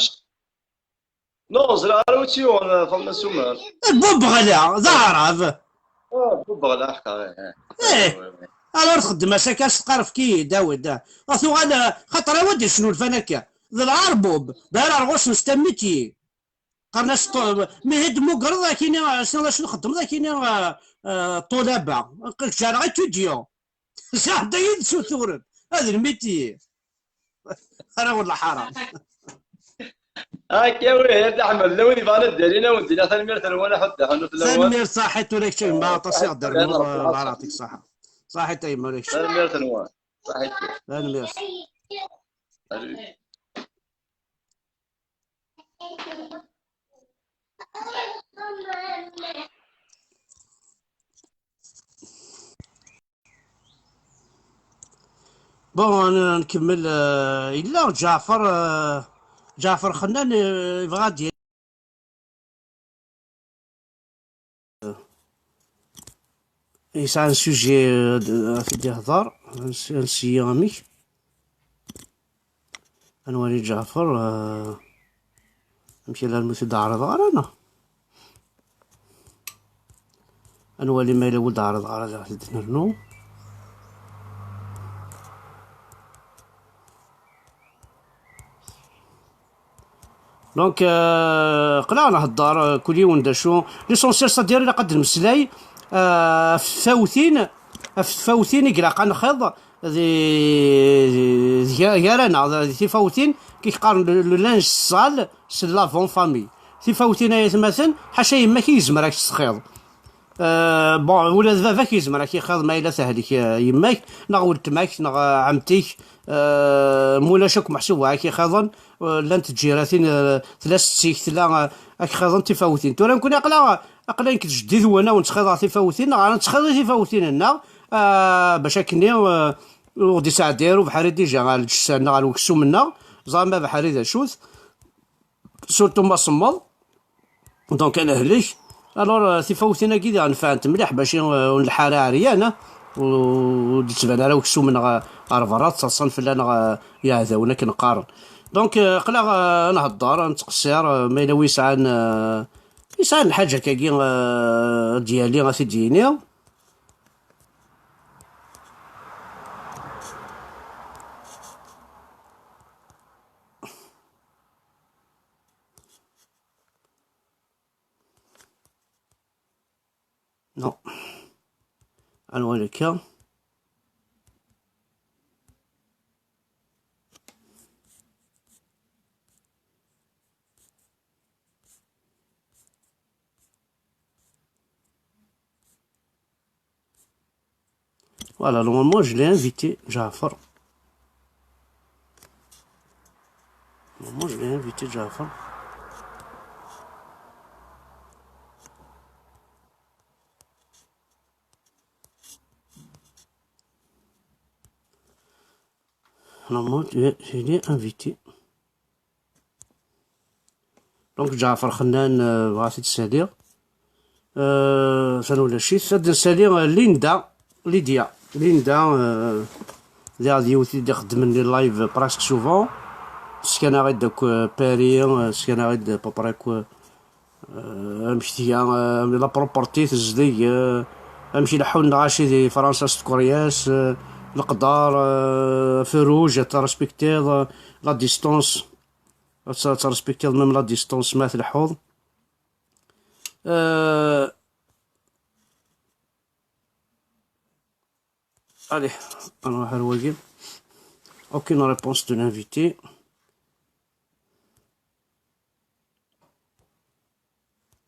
نو زراروتيون فما سومر بوبغلا ظهرف بوبغلا حقا الور تخدم هكا تقرف كي داود اثو غادا خاطر ودي شنو الفنكه ذا العربوب داير رغوش نستميتي قرناش مهد مقرض كاين شنو نخدم كاين طلبه جا غير توديو صح يدسو ثورن هذا الميتي انا ولا حرام هاكا وي يا احمد لو اللي بغينا دارينا وندينا تنمير تنوانا حتى حنوت الاول. ثاني صحيت ولا شيء ما تصير صحيت دير لان نور. ربي الله العصر. يعطيك الصحة. صحيت أي ما شيء. تنمير تنوان. صحيت. ثاني. بون أنا نكمل. إلا جعفر جعفر خنان يبغى ديال يسعى سوجي في هضار نسي غاميك أنواري جعفر نمشي للمسجد عرض أنا أنوالي ما إلا ولد عرض غادي نرنو. دونك قلعنا هالدار كل يوم ندشو ليسونسيال صدير إلا قد المسلاي فاوثين يقلع قنخض ذي يارانا ذي فاوثين كيقارن لانج الصال سي لافون فامي ذي فاوثين مثلا حاشا يما كيزمر راك تسخيض. بون ولاد فافاك يزمر راك يخاض ما إلا سهلك يماك نا ولتماك نا عمتيك مولاشك محسوبة هاك يخاضن لانت تجيراتين ثلاث سيك ثلا هاك خاضن تفاوتين تورا نكون أقلا يمكن جديد وانا ونتخاض تفاوتين غانا نتخاض تفاوتين لنا باش هكني وغدي ساعدير وبحال ديجا غالجسانا غالوكسو منا زعما بحال ذا شوث سورتو ما صمد. دونك انا هليك الور تفاوتين كي غنفعنت مليح باش نلحى راه عريانه وتبان راه وكسو من غرفرات تصن فلان يعذاونا كنقارن. دونك قلا نهضر نتقصير ما الا ويسعان يسعان الحاجه كاكي ديالي غتديني. نو انوالك voilà normalement je l'ai invité Jafar. Normalement je l'ai invité Jafar. Normalement je l'ai invité. دونك جعفر خنان بغاتي تسالي شنو ولا شي ساد نسالي ليندا اللي غادي يوثي اللي خدم لي لايف براسك سوفون سكانا غير داك باري سكانا غير بابريك مشتيا لا بروبورتي تزدي امشي لحون غاشي دي فرنسا ست كورياس القدار فروج ترسبكتي لا ديستونس ترسبكتي ميم لا ديستونس مات الحوض. Allez, alors à l'ouagil. Aucune réponse de l'invité.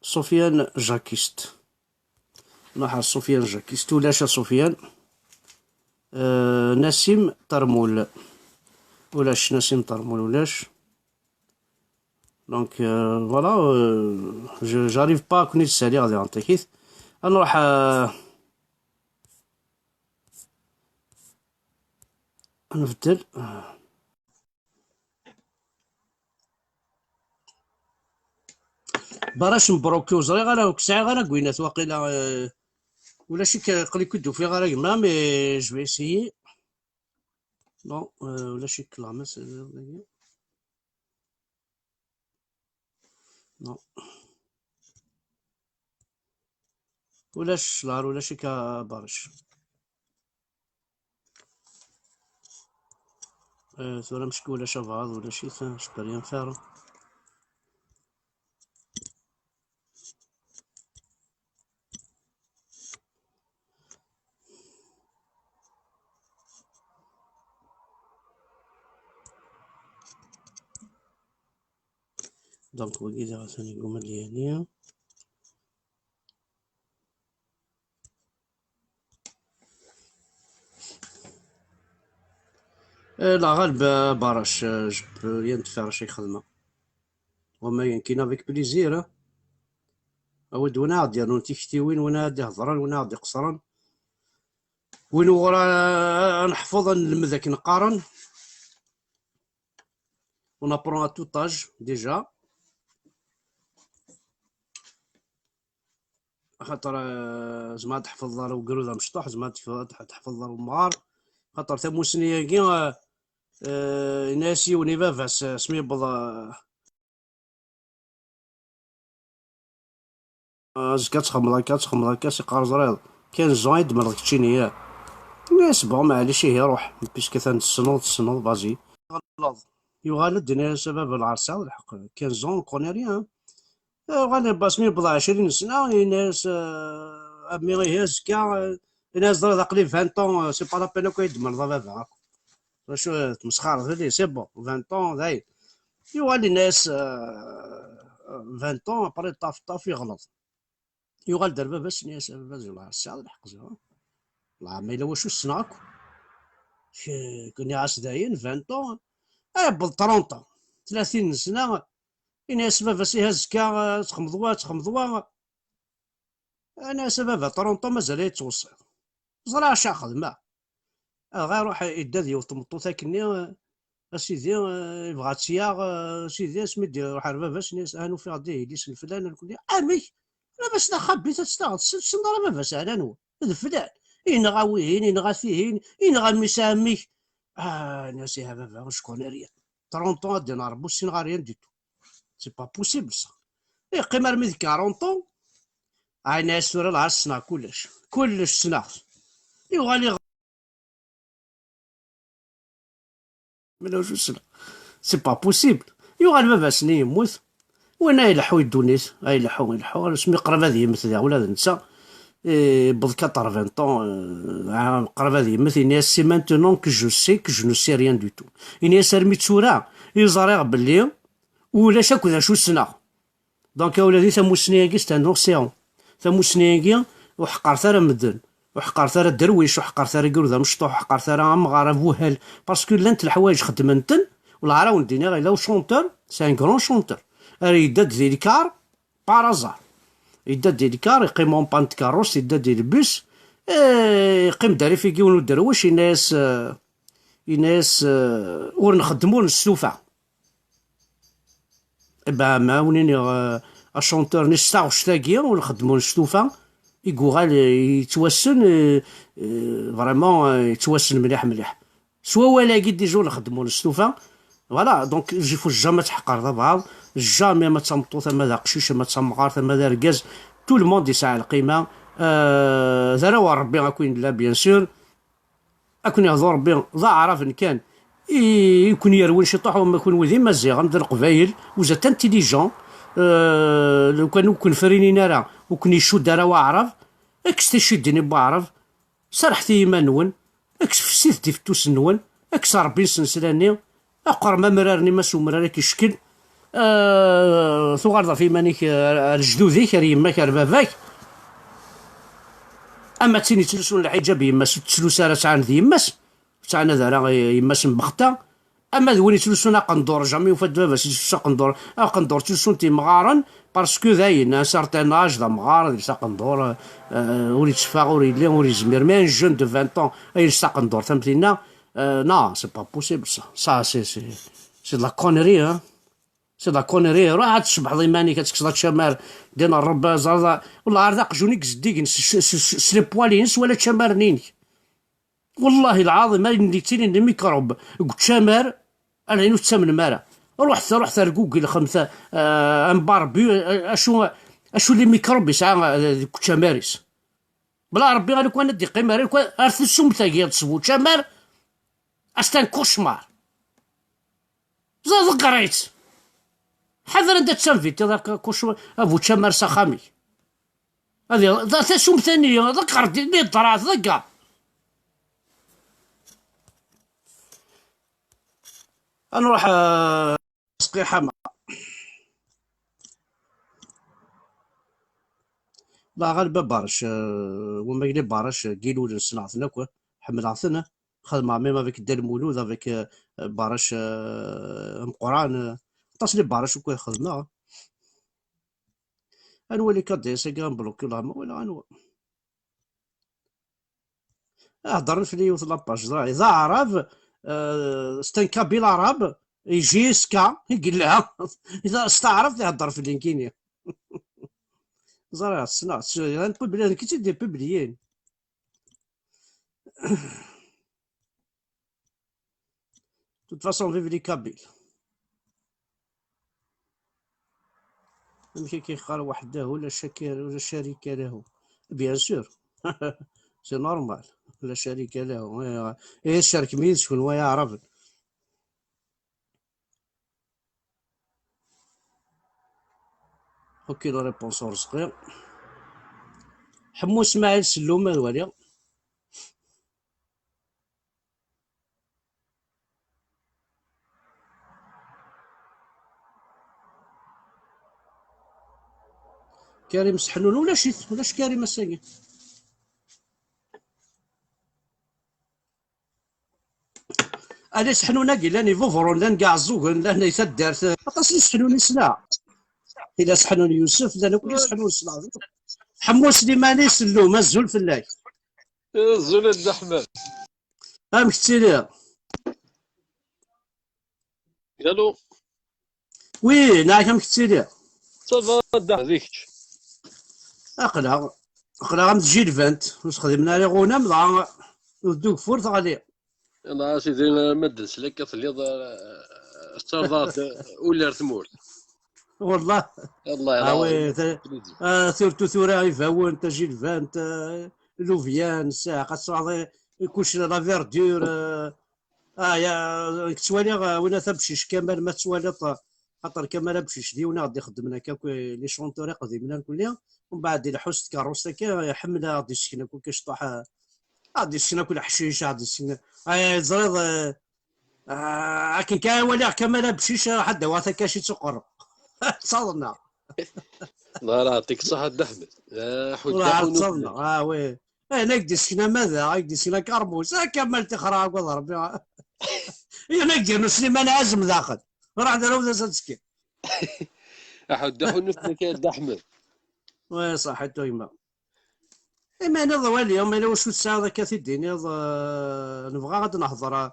Sofiane Jacquiste. نحن سفيان جاكيست ولاش سفيان نسيم طرمول ولاش نسيم طرمول ولاش. دونك فوالا جاريف با كوني تسالي غادي نعطيكيت نروح نبدل براش مبروكي وزري غالا كساعي غالا كوينات واقيلا ولا شي قلي كدو في غالا يما مي جو في اسيي نو ولا شي كلامس نو ولاش لار ولا شي كبارش ثورة مشكو ولا شافاض ولا شي شبريان فارو دونك وكيدا ثاني القمة ديالي. لا غالب باراش جب ريان تفارش شي خدمة وما يمكن افيك بليزير. اود وين عاد يرون تيكتيوين وين عاد يهضران وين عاد يقصران وين ورا نحفظ نلمذ كي نقارن ونابرون ا توتاج ديجا خاطر زعما تحفظ راه وقرود مشطوح زعما تحفظ راه مغار خاطر ثموسنية كي ناسي وني فافاس سمي بضا زكا تخمض هكا تخمض هكا سي قار زريض كان زايد دمر ديك التشينية ناس بغا معليش يروح بيسكي تسنوض بازي غلط يغالد ناس باب العرسة والحق كان زون كوني ريان غالب باسمي بضع 20 سنة ناس أمي غيهز كاع ناس درا قليل 20 طون سي با لابين كو يدمر بابا شو تمسخر هذي سي بون 20 طون ذاي يوالي ناس 20 طون ابري طاف يغلط يغال دار باباس ناس باباس والله الساعة الحق زعما والله ما إلا واش السناك كوني عاس داين 20 طون بل 30 طون 30 سنة ناس باباس يهز كاع تخمضوا انا سبب طرونطو مازال يتوصل زرع شا خدمه غير روح يداد يوط مطوطا كني اسيدي يبغى تسياغ سيدي سميتي روح لباباس ناس انو في غادي يديس الفلان الكل امي انا باش نخبي تستغط سندر باباس على نو الفلان ينغا وين ينغا فيهين ينغا مسامي ناسي ها بابا شكون ريا طرونطو غادي نهربو سين غا ريان ديتو سي با بوسيبل سا يقيم رمي ذيك 40 طون ناس سورة العرس صنع كلش صنع يغالي ملا شو صنع سي با بوسيبل يغال بابا سني يموت وين يلحو يدونيس يلحو سمي قرب هذه يمثل ذا ولا نسى بض 80 طون قرب هذه يمثل ناس سي مانتونون كو جو نو سي ريان دو تو ناس رمي تسورا يزرع باللي ولا شاكو ذا شو صنع دونك يا ولادي ثمو سنياكي ستاندون سيون ثمو سنياكي وحقر ثرا مدن وحقر ثرا درويش وحقر ثرا قرذا مشطوح وحقر ثرا مغارة بوهل باسكو لانت الحوايج خدمنتن والعراون دينا غير لو شونتور سي ان كرون شونتور يداد دي الكار بارازار يداد دي الكار يقيم اون بانت كاروس يداد دي البوس يقيم داري في كيون الدرويش يناس ور نخدمو السوفة ما ونيني الشونتور نستغش تاكيا ونخدمو السوفة يقوغال يتوسن فريمون يتوسن مليح سوا ولاكي ديجا نخدمو السوفة فوالا دونك جيفو جامي تحقر ذا بعض جامي ما تمطو ثم ذا قشيش ما تمغار ثم ذا ركاز تو الموند يسعى القيمة ذا راه ربي غاكوين لا بيان سور اكون يهضر ربي ذا عرف ان كان يكون يروي شي طاح وما يكون وذي مزيغ ندير قبايل وزات انتيليجون لو كان يكون فرينينا راه وكن يشد راه واعرف اكس تشدني بعرف سرحتي يمانون اكس فسيت ديفتوس نون اكس ربي سنسلاني اقر ما مرارني ما سومرا كي شكل ثغرض في مانيك الجدوديك يماك باباك اما تيني تلسون الحجاب يماس تسلو راه عن ذي يماس تاعنا ذا راه يماس مبختا اما ذوين تلسون قندور جامي وفد باباس تلسون قندور تلسون تي مغارن باسكو ذاين ان سارتان اج ذا مغار يلسا قندور ولي تشفا ولي ولي زمير مي ان جون دو 20 طون يلسا قندور فهمتينا نا سي با بوسيبل سا سي لا كونيري سي لا كونيري روح عاد تشبح ضيماني كتكسر تشمار دينا الربا زردا والله عرض جونيك زديك سلي بوالينس ولا تشمارنينك والله العظيم ما نديتيني الميكروب قلت شمار انا عينو تسمن مارا روح جوجل خمسه انبار بي اشو لي ميكروب يسعى شماريس بلا ربي غير كون ندي قيمه ارث السم تاعي تصبو شمار استان كوشمار زاد قريت حذر انت تسنفيت هذاك كوش ابو تشمر سخامي هذه ذات سوم ثانيه ذكرت لي طرات ذكا نروح اسقي حما لا غالبا بارش وما يلي بارش كيلو صنعتنا كوا حمل عثنا خدمة ميم افيك دير مولود افيك بارش مقران تصلي بارش وكا خدمة انولي كاديس كان بلوكي لا ما ولا انو هضر في اليوت لاباج اذا عرب ستنكا بالعرب يجي سكا يقول لها اذا استعرف يهضر في اللينكيني زرع الصناعة نقول بلي كي تدير ببليين توت فاصون فيف لي كابيل يمكن كيخال وحده ولا شاكر ولا شركة له بيان سور سي نورمال ولا شركة له ايه الشرك مين شكون هو يعرف اوكي لا ريبونس رزقي حمو اسماعيل سلوم الوالي كريم سحنون ولا شيت ولاش كريم الساقي انا سحنونا كي لاني فوفرون لان كاع الزوغن لان يتدارت اطاس لي سحنون يسنا الى سحنون يوسف لان كل سحنون يسنا حمو سليماني سلوم الزول فلاك الزول احمد ام كتير قالوا وي نعم كتير صافا هذيك اقلع غام تجي الفانت واش خدمنا لي غونام ضاع ودوك فورت غادي انا سيدي مدس لك تليض استرضات ولا ثمورت والله الله وي يراه ثورتو ثورا يفاون تجي الفانت لوفيان ساعة قصاد كلشي لا فيردور يا كتوالي وين تمشيش كمال ما توالي خاطر كمال بشيش ديونا غادي يخدمنا كاك لي شونطوري قديمنا كلها ومن بعد الى حوست كاروسا كا يحملها غادي يسكن كون كيشطح غادي يسكن كل حشيش غادي يسكن زريض لكن كان ولي كمال بشيش حدا واثا كاشي تقر تصلنا الله يعطيك الصحة الدحمة حد تصلنا وي انا قد سكنا ماذا قد سكنا كرموس كمل تخرع وضرب يا نقدر سليمان عزم داخل راح داروا ذا سكين احد دحو نفنا كي الدحمة وي صح تويما اما انا ضوى اليوم انا واش الساعه ذاك الدين نبغى غادي نحضر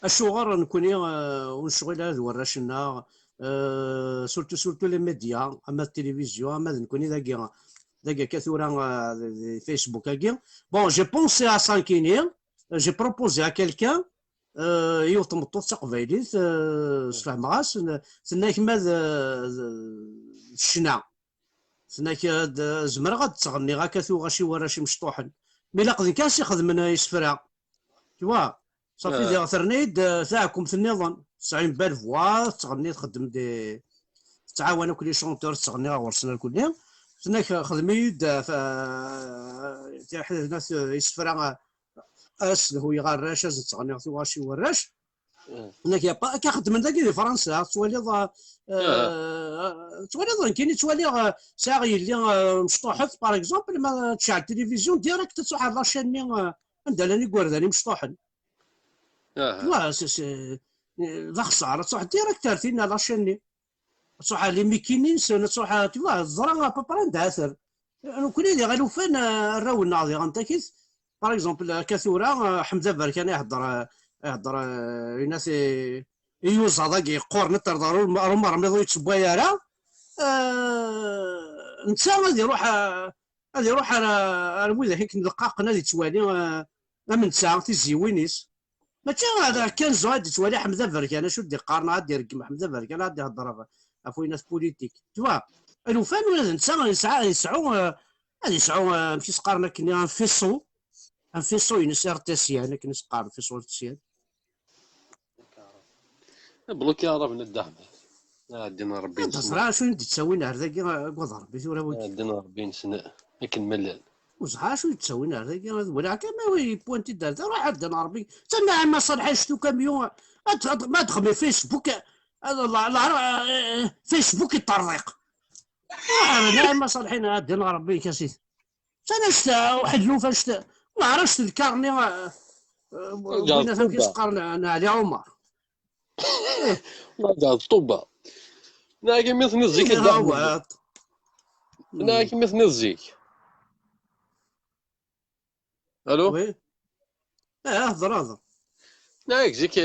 الشغل نكون ونشغل هذا وراشنا سورتو لي ميديا اما التلفزيون اما نكون ذاك كثورا فيسبوك هكا بون جي بونسي ا سانكيني جي بروبوزي ا كيلكان يوطمطو تقبايليت سفهمغاس سناك ماذا الشنا سناك زمر غاد تغني غا كاثو غاشي وراشي مشطوحن مي لا قدين كاس يخدم يسفرا توا صافي دي ثرنيد تاعكم في النظام 90 بالف فوا تغني تخدم دي تعاونوا كل شونتور تغني ورسنا الكل سناك خدمي تاع الناس يسفرا اس هو يغراش تغني غاشي وراش هناك يبقى كيخدم من ذاك فرنسا تولي تولي كاين تولي ساعه اللي مشطوحت باغ اكزومبل ما تشعل التلفزيون ديريكت تصح على لاشين عندها لاني كورداني مشطوحن وا ذا خساره تصح ديريكت ترتينا لاشين تصح لي ميكينين تصح توا الزرا بابا نداثر كل اللي غالو فين راو الناضي غنتاكيس باغ اكزومبل كثوره حمزه بركان يهضر الناس يوز هذاك يقور نتر ضروري رمض يتسبوا راه نتا غادي يروح الموذا هيك دقاق غادي توالي من ساعه تيزيوينيس ماشي هذا كان زاد توالي حمزه بركان شو دي قارن غادي يرقم حمزه بركان غادي يهضر افوي ناس بوليتيك توا الوفان ولا نتا يسعوا ماشي سقارنا كنا فيصو ينس ارتسيان كنا سقار فيصو ارتسيان بلوك يا رب ندحمة عندنا 40 سنة تصرا شو انت تسوي نهار ذاك قدر بيثورا وجه عندنا 40 سنة لكن ملل وصحا شو تسوي نهار ذاك ولا كما وي بوانتي دار روح عندنا 40 تما ما صلح شتو كاميون ما تخمي فيسبوك فيسبوك الطريق نعم صالحين الدين ربي كاسيت. انا واحد لوفاش ما عرفتش تذكرني رجع بغينا فهم الطوبة. كيسقر علي عمر. ايه رجع الطوبة. انا كي مثل الزيك ها الدحمل. هو. انا كي مثل الزيك. الو. وي هضر هضر. ناك زيك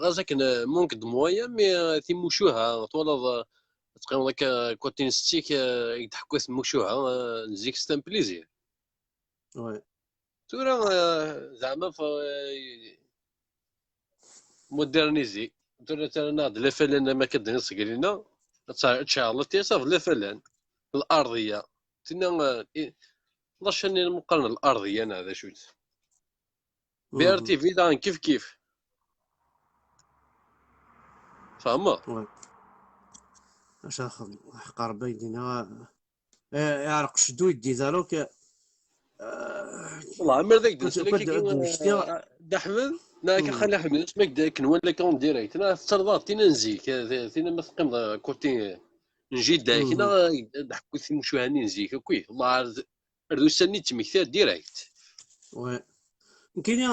غازك ممكن دمويا مي تيموشوها طول تقيم ذاك كوتين ستيك يضحكوا تموشوها نزيك ستان بليزير. وي تورا زعما مودرنيزي. تورا ترى ناض لا فلان ما كدني صقرينا تشارلت تيصاف لا فلان الارضيه تنا لاش اني مقارنه الارضيه انا هذا شوت بي ار تي في دان كيف كيف فاهمه. وي اش اخر حقار بيدنا يعرق شدو يدي ذلك. والله عمر ذاك درت لك كنت كي دوشتي. دحمد ناك خلي احمد اسمك داك نولي كون ديريكت انا ترضى تينا نزيك تينا ما تقيم كوتي نجي داك انا ضحكوا في مشوهاني نزيك كوي والله اردو سني تمكتات ديريكت. وي يمكن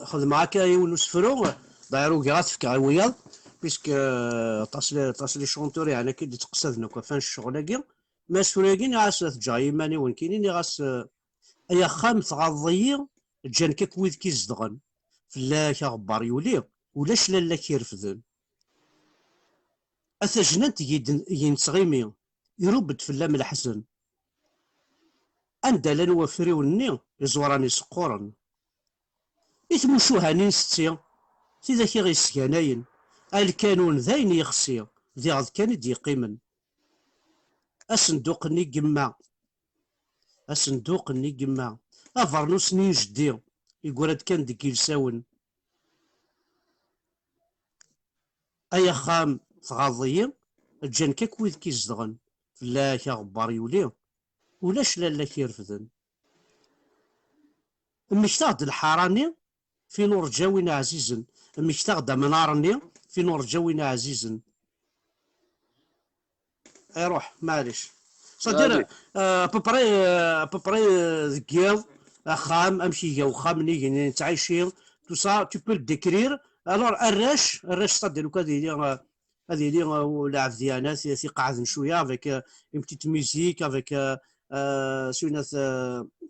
خذ معاك يون سفرو دايرو كاع تفكر وياض بيسك تصلي شونتور يعني كي تقصد نكو فان الشغل كي ما سفراكين عاس جاي ماني وين كاينين غاس ايا خامس غضيي جان كويد كي زدغن فلاك غبار يولي ولاش لالا كيرفدن اثا جنانت ينصغيمي يربد فلام الحسن اندا لان وفريوني يزوراني سقورن يتمشوها ستي سيدا كي غيسكاناين الكانون ذاين يخسي ذي غض كان دي قيمن الصندوق ني جمع الصندوق ني جمع افرنوس ني جدي يقول كان ديك يلساون ايا خام تغاضيين جان كويد كيزدغن فلا غبار يولي ولاش لالا كيرفدن مشتاق الحراني في نور جاوين عزيزا مشتاق منارني في نور جاوين عزيزا روح معليش صدير غادي ابوبري ذكيض خام امشي جا وخام نيجي تعيشين تو سا تو بو ديكرير الور الراش صدير لو هذه لي لاعب ديالنا سي قاعد شويه افيك اون بتيت ميوزيك افيك سوناث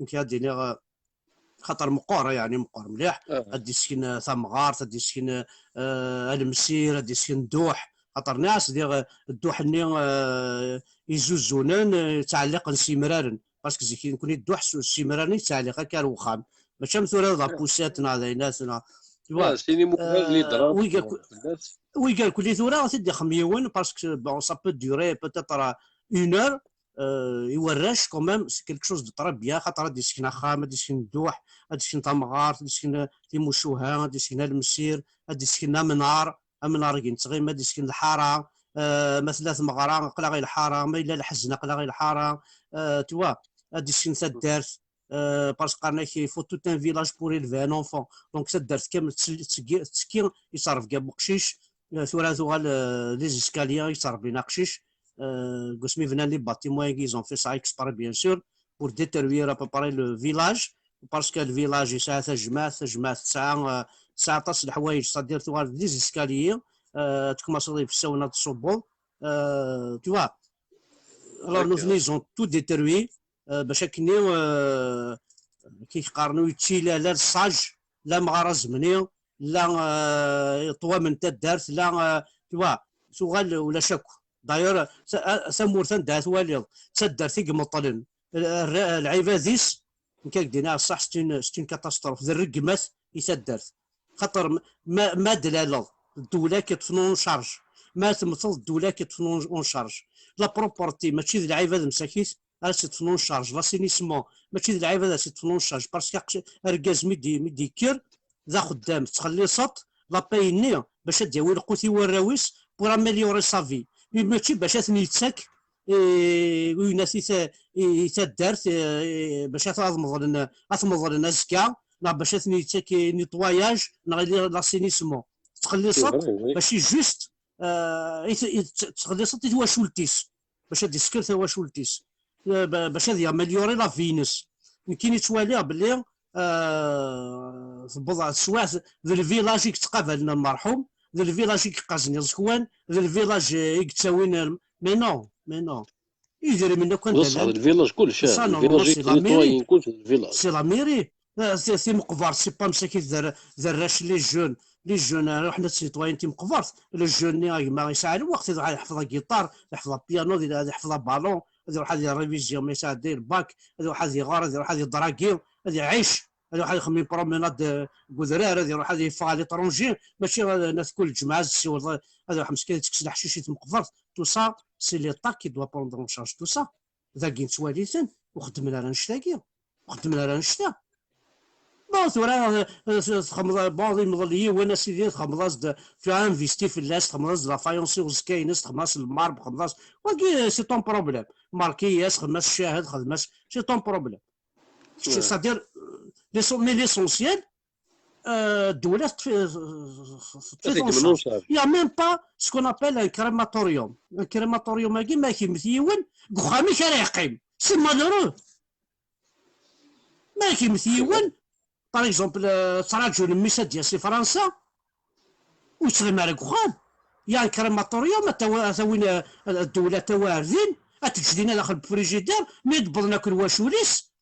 يمكن ديني خاطر مقور يعني مقور مليح ادي سكن ثمغار ادي سكن المسير ادي سكن دوح خاطر ناس ديال الدوح ني يزوزونن تعلق سيمرارن باسكو زي كون الدوح سيمرارن تعلق كان وخام ماشي مثلا لابوساتنا هذا ناسنا سيني مبهر لي ضرب وي قال كل ثوره تدي خميون باسكو بون سا بو ديوري بوتيتر اون اور يوراش كومام سي كيلك شوز دو طرا بيان خاطر غادي يسكن خام غادي يسكن الدوح غادي يسكن تمغار غادي يسكن تيموشوها غادي يسكن المسير غادي يسكن منار كين تغيم غادي يسكن الحاره مثلا مغرا قلا غير الحاره ما الا الحزنه قلا غير الحاره توا غادي يسكن تدارت باسكو قالنا كي فو توت ان فيلاج بور إلفي ان اونفون دونك تدارت كامل تسكين يصرف كاع بقشيش ثورا لي زيسكاليا يصرف لنا قشيش قسمي فينا لي باتيمون ils ont fait ça exprès bien sûr pour détruire à peu près le village parce que le village يسعى تجمع تسعة تصل الحوايج صدير ثوار لي زيسكاليي تكمصري في الساونه تصبو tu vois alors ils ont tout détruit باش كني كيقارنوا يتشيلا لا الصاج لا مغاره زمني لا طوا من تدارت لا توا سوغال ولا شاكو داير سمورثان دات واليض تسدر ثيق مطلن العباديس كاك دينا صح 60 كاتاستروف ذا الرقمات يسدرت خاطر ما دلاله الدوله كتفنون شارج ما تمثل الدوله كتفنون شارج لا بروبورتي ماشي ذا العباد مساكيت راه تفنون شارج لا سينيسمون ماشي ذا العباد تفنون شارج باسكو اركاز ميدي كير ذا خدام تخلي سط لا بايني باش ديوي القوتي والراويس بور امليوري سافي ماشي باش يتساك ويناس يتدارت باش تمض لنا زكا باش يتساك نيطواياج لاسينيسمون تخلي سط ماشي جوست تخلي سط يتواشولتيس باش هاد يسكر تواشولتيس، باش هاد يامليوري لا فينس. كاين يتوالي باللي في بضع سوايع ذا الفيلاج يتقابلنا المرحوم، ذا الفيلاج يقازني زكوان، ذا الفيلاج يتساوين مي نو مي نو يدير منا كان بصح دلال الفيلاج كلشي، سا نورمالمون الفيلاج سي لا ميري، يتنيطوايين كلشي الفيلاج. سي لا ميري سي مقبر، سي با مساكين ذراش لي جون، لي جون حنا سيتوين تي مقبرت لو جون ما يسعى الوقت يروح يحفظ الجيتار، يحفظ البيانو، يحفظ بالون، يروح هذه ريفيزيون ما يساعد دير الباك، يروح هذه يغار، يروح هذه دراكيو، هذه يعيش، يروح يخمم بروميناد كوذرار، يروح هذه يفا ليترونجي، ماشي الناس كل جمعه هذا واحد مسكين تكسل حشيشه مقبرت. تو سا سي ليطا كي دوا بروندر اون شارج تو سا، ذاك نتواليتن وخدمنا راه نشتاكي، وخدمنا راه نشتا بون ثورا تخمض بعض المظليين وانا سيدي تخمض في انفيستي في الناس، تخمض لا فايونسي وزكاينس، تخمض المارب، تخمض وكي سي طون بروبليم ماركياس، خدمة الشاهد، خدمة سي طون بروبليم. سادير مي ليسونسيال الدولة تفي يا ميم با سكون ابل ان كريماتوريوم، الكريماتوريوم هاكي ما كيمثيون كخامي كان يقيم سي مالورو ما كيمثيون. باغ اكزومبل تراجل ميسا ديال سي فرنسا وتغي مالك وخام يا كريماتوريوم تاوين الدولة تواردين تجدينا داخل الفريجيدير مي دبرنا كل واشوليس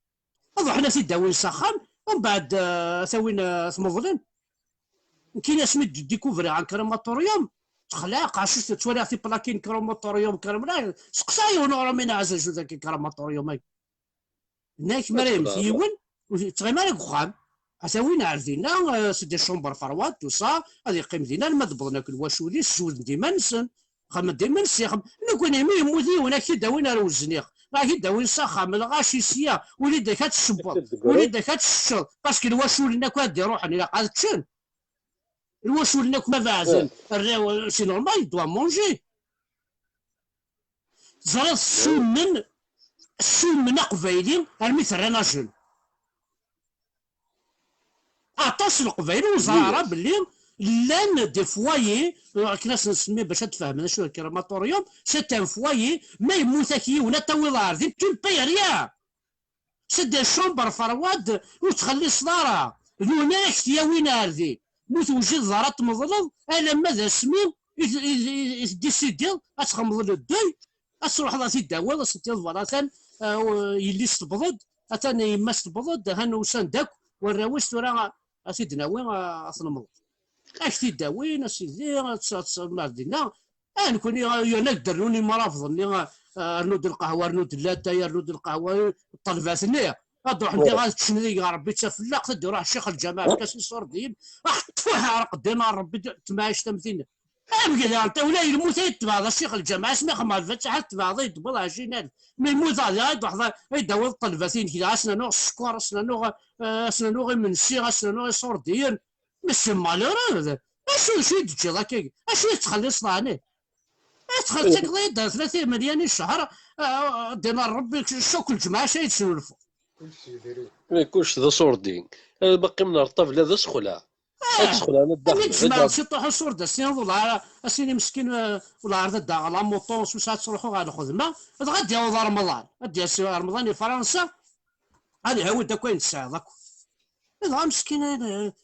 هذو حنا تيداوين سخان ومن بعد ثوين ثمضلين. كاين اسمي ديكوفري عن كريماتوريوم تخلاق عشوش تولي في بلاكين كريماتوريوم كريم سقساي ونورا من عزاز ذاك كريماتوريوم هاي ناك مريم فيون تغي مالك وخام اساوين عارفينا سيدي الشومبر فروات توصا هذه قيم دينا المذبضنا كل واشولي السود ديما نسن خم ديما نسيخم نكون يمي مودي هناك داوين روزنيخ راه داوين ساخم الغاشي سيا وليدك هتشبط وليدك هتشل باسكو الواشولنا كاد يروح انا قاد تشن الواشولنا ما فازن الراو سي نورمال دوا مونجي زرا السومن قبايلي المثل رانا جن عطاس القبائل وزاره باللي لان دي فوايي كنا نسميه باش تفهمنا شنو الكريماتوريوم سي ان فوايي ما يموت كي ولا توي لاردي تو باي ريا سي دي شومبر فرواد وتخلي صداره هناك يا وين هذه موت وجد زارات مظلم الا ماذا سمين ديسيدي تخمض الدوي تروح لا تداوى ستي فوالا يلي استبضد اتاني يما استبضد هانوسان داك والراويش راه اسيدنا وين اصنمض اشتي داوين اسيدي ماردينا نكون نقدروني مرافضني رنود القهوه رنود اللاتايه رنود القهوه الطلبات نيا تروح انت غاتشني يا ربي تفلاق تدي روح الشيخ الجماعه كاسي صوردين طوح عرق دينا ربي تماش تمثيل ابقى انت ولا يموت يتبع الشيخ الجماعه اسمي خمال فتح تبع يدبل 20000 ما يموت هذا واحد يداوي الطلباتين كذا اسنا نوع السكر اسنا نوع من الشيخ اسنا نوع صوردين مش مالور شو تجي هكاك اش تخلي صنعني تخلي تقضي 30 مليون الشهر دينار ربي شوك الجماعه شي يتسولفوا ما يكونش ذا صوردين باقي من الطفل هذا سخله تدخل انا الداخل تسمع شي طيح الصور دا سين ولا اسيني مسكين ولا عرض دا على موطون ساعات تروحوا على الخدمه غادي يعوض رمضان غادي يسير رمضان فرنسا غادي يعاود داك وين الساعه داك هذا مسكين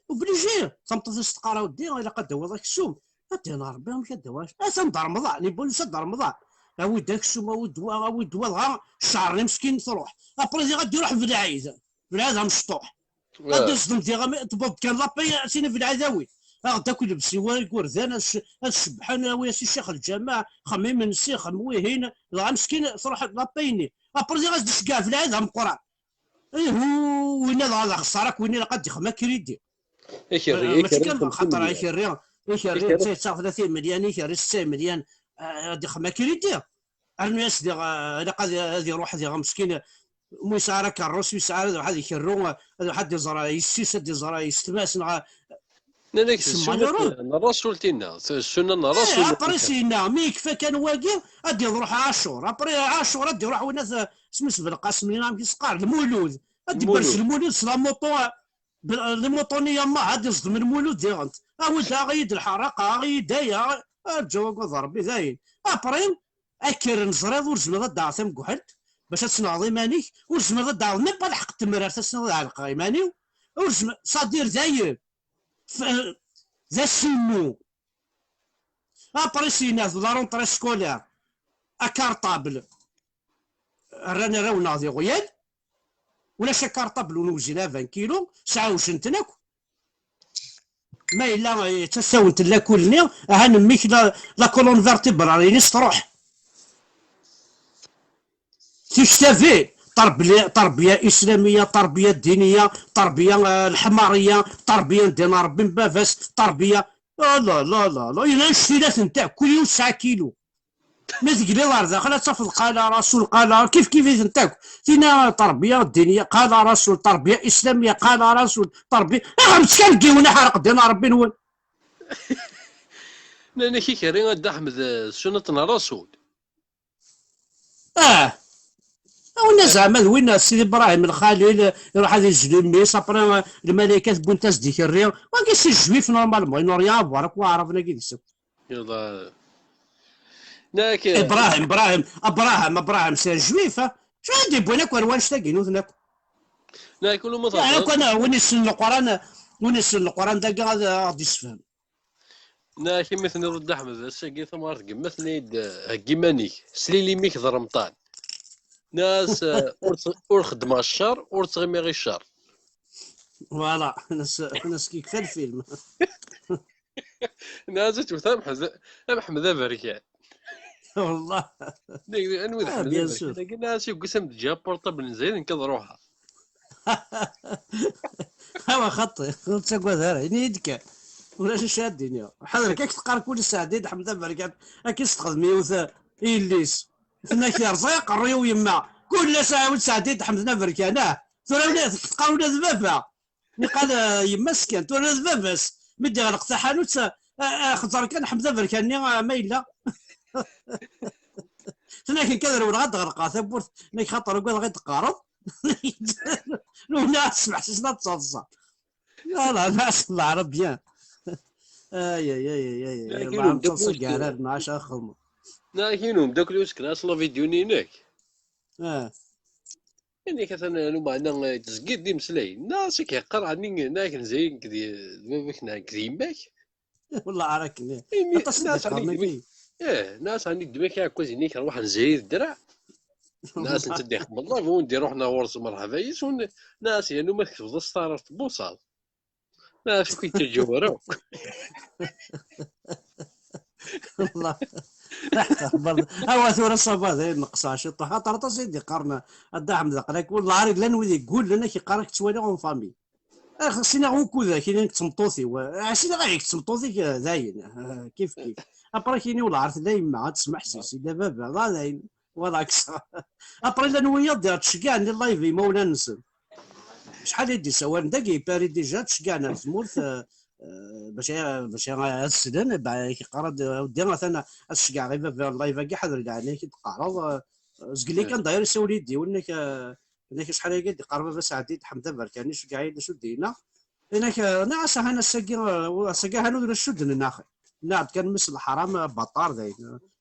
وبليجي تمطي استقاره ودي الا قد هو ذاك السوم ادينا ربي ما كدواش اسند رمضان يقول سد رمضان عاود داك السوم عاود دوا الشهر مسكين تروح ابري غادي يروح في العيد مشطوح غادي يصدم ديغا تبط كان لابي سينا في العداوي داك لبسي ويقول ذا السبحان ويا سي الشيخ الجماعه خميم من السيخ مويهين مسكين تروح لابيني ابري غادي تشكا في العيد القران ايه وين هذا خسارك وين قد يخما كريدي ماشي كان خاطر يكري 30 مليون يكري 6 مليون غادي يخما كريدي الناس دي غادي يروح دي مسكين مسارة كالروس مسارة واحد يكرو واحد يزرع يسيس يزرع يستماس نغا ناك الرسول تينا السنة الرسول ابريسينا مي كفا كان واقف غادي يروح عاشور ابري عاشور غادي يروح وناس سميت بالقاسم اللي نعم كيسقار المولود غادي برش المولود سلا موطو الموطونيه ما غادي يصدم المولود ديغنت ولد غيد الحرقه غيدايا الجواب ضربي زاين ابري اكر نزريض ورزمر داع تمكحلت باش تسنعض ايمانيك ورزمر داع مي با الحق تمرار تسنعض على ايمانيو ورزمر صادير زي ذا السنو ابريسينا لا رونطري سكولير اكارطابل رانا راونا دي غيال ولا شي كارطابل ونوزن 20 كيلو ساعه وشنتناك ما الا تساونت لا كلني هانميك لا كولون فيرتيبرال اللي تروح تشتفي تربيه اسلاميه، تربيه دينيه، تربيه الحماريه، تربيه دين ربي بافاس، تربيه لا لا لا لا الا الشيلات نتاع كل يوم 9 كيلو ما تقلي الارض خلا تفضل قال رسول قال كيف نتاك فينا تربيه دينيه قال رسول، تربيه اسلاميه قال رسول، تربيه خمس كان كيونا حرق دين ربي نون انا كي كاري غدا احمد سنه رسول ونا زعما وين سيدي ابراهيم الخليل يروح هذا يجلب ميس ابري الملائكه بونتاس ديك الرياض وكي سي جويف نورمالمون انو ريان بارك وعرفنا كي ديسو يلا ناك ابراهيم سي جويف شو عندي بوينك وروان شتاقين وذنك ناك ولا ما يعني كان وين يسن القران دا كاع غادي يسفهم ناك مثل رد احمد الساقي ثمارت مثني هكي مانيك سليلي ميك ضرمطان ناس اور خدمه الشر اور تغمي غير الشر فوالا ناس كيف الفيلم ناس توثام محمد بركات والله انوي محمد بركات ناس يقسم جاب بورطابل زين نكضروها هو خطي تقول هذا نيدك ولا شادين حضرتك كيف تقرا كل ساعه ديد حمد بركات كي تستخدم ميوث إليس فناك رزاق الريو يما كل ساعه وساعه ديد حمد بركان ترى ولاد تقرا ولاد بابا قال يما سكن ترى ولاد باباس مدي غلق تحانوت خضر كان حمد بركاني ما الا فناك كذا ولا غد غرقا ثبورت ناك خاطر قال غير تقارب ولا اسمع شنو تصص لا ناس العربيان اي ما تصص قال ما عاش اخر لكن داك الوسكن اصلا فيديو نينك يعني كثنا لو معنا تسقيد دي مسلاي ناس كيقرا عني ناك زين كدي بابك كديماك والله عراك ناس عني ناس عني دماك كوزيني كنروح نزيد الدرع ناس نتدي خدم الله وندير روحنا ورس مرحبا يس ناس يعني ما كتبدا السطاره بوصال ما شو كيتجاو راك والله هو ثور الصباط نقصاش خاطر تصيدي قرنا الدعم ذاك والله عارف لان ولي يقول لنا كي قراك تسوالي اون فامي خصني غوكو ذا كاين تمطوطي عشان غير تمطوطي زاين كيف ابرا كاين ولا عرفت دايما تسمع حسيسي لا بابا زاين ولا اكثر ابرا لا نويا دير تشكعني اللايف مولا نسل شحال يدي سوال داكي باري ديجا تشكعنا في المورث باش السدان كي قرا ودي مثلا الشكاع غير في اللايف كاع حضر كاع كي تقرا زقلي كان داير يسول يدي ونك شحال يدي قرب بس عديد حمد بركاني شكاع شو دينا هناك ناس انا ساقي هانو نشد ناخذ نعم كان مثل الحرام بطار ذاك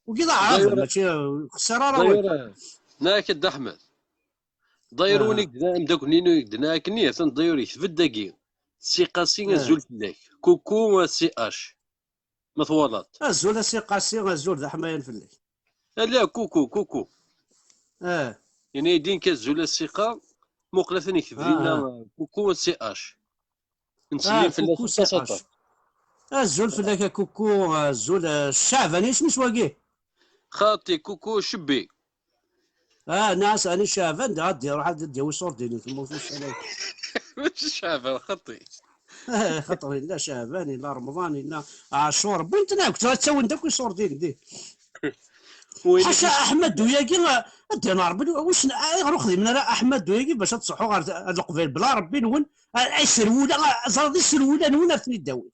وكذا عارف ماشي خساره راه ناك احمد ضيروني داك نينو يدنا كني ضيوري في الدقيق سي قاسي زول فلاك كوكو سي اش مثولات الزول سي قاسي الزول ذا حماين فلاك لا كوكو يعني يدين كالزول الثقه مقلثني كذبنا كوكو سي اش نسلم في السطر الزول فلاك كوكو الزول الشعباني اسمه واقيه خاطي كوكو شبي ناس انا شعبان غادي راح دير وصور ديالي في الموت السلام ماشي شعبان خطي خطري لا شعباني لا رمضاني لا عاشور بنت ناك تسوي انت وصور ديالي حاشا احمد وياكي دينا ربي واش غير خدمنا احمد وياكي باش تصحوا هاد القبيل بلا ربي نون السروله زاد السروله نون في الداوي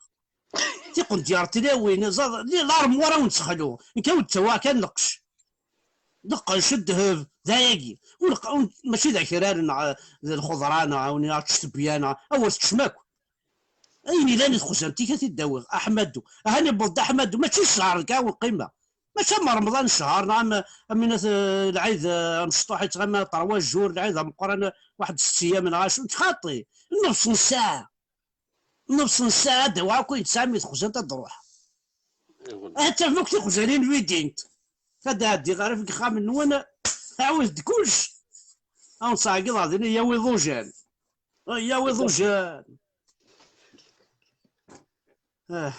تيقول ديار تلاوين زاد لا رمورا ونسخلو كان توا كان نقش شد ذايقي ماشي ذاك راه الخضران او تشتبيانا او تشماك اين لا ندخل سمتي كتداوي احمد هاني بلد احمد ماشي الشعر كاع والقيمه ماشي اما رمضان شهر نعم. من العيد مشطوح يتغنى طروا جور العيد مقرن واحد 6 ايام من عاشور تخاطي نص ساعه، نص ساعه دواء كويت سامي تخزن تروح انت فوق تخزنين ويدينت هذا هادي غير في خام من وانا عاود كلش او صاقي غادي يا ويضوجان يا ويضوجان اه.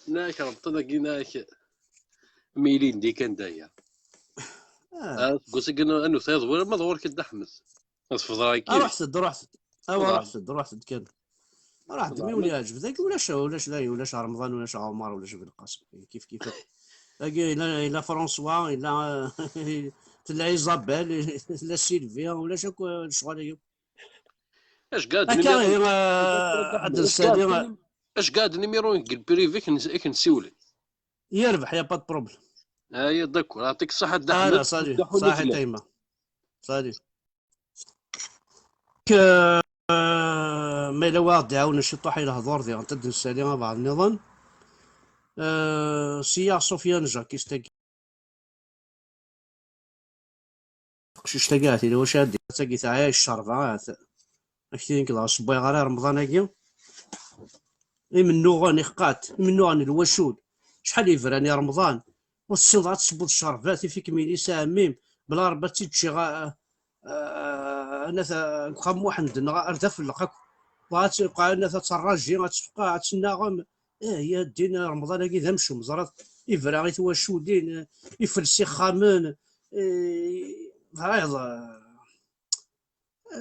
ناك ربطنا كيناك ميلين دي كان داير قلت لك انه تيضور ما دور كد احمد في ضرايكي روح سد روح سد روح سد روح سد كان راح دمي ولا عجب ذاك ولاش لا ولاش رمضان ولاش عمر ولاش بن القاسم كيف كيف باقي لا فرونسوا لا لا ايزابيل لا سيلفيا ولا شكو الشغل اش قاعد هكا نميرو عاد السالي اش قاعد نميرو البريفي كنسيولي يربح يا با بروبليم. هيا داكور يعطيك الصحة د انا احمد صالي صحي تيما صالي ما الا واحد يعاون شي طاح الى هضور ديال تد السالي مع بعض النظام سيا سفيان جاكي استاكي شي اشتاقاتي لو شاد تاكي تاع الشربات اكثر كذا صباي غير رمضان هاكي منو غاني خقات منو غاني الوشود شحال يفراني رمضان والسيد غتسبط الشربات فيك ميلي ساعه ميم بلا ربا تيتشي انا خام واحد اردا في اللقاك غتبقى انا تراجي غتبقى غتسناغم يا الدين رمضان هاكي ذا مشو مزرات يفرا غير تواشودين يفلسي خامن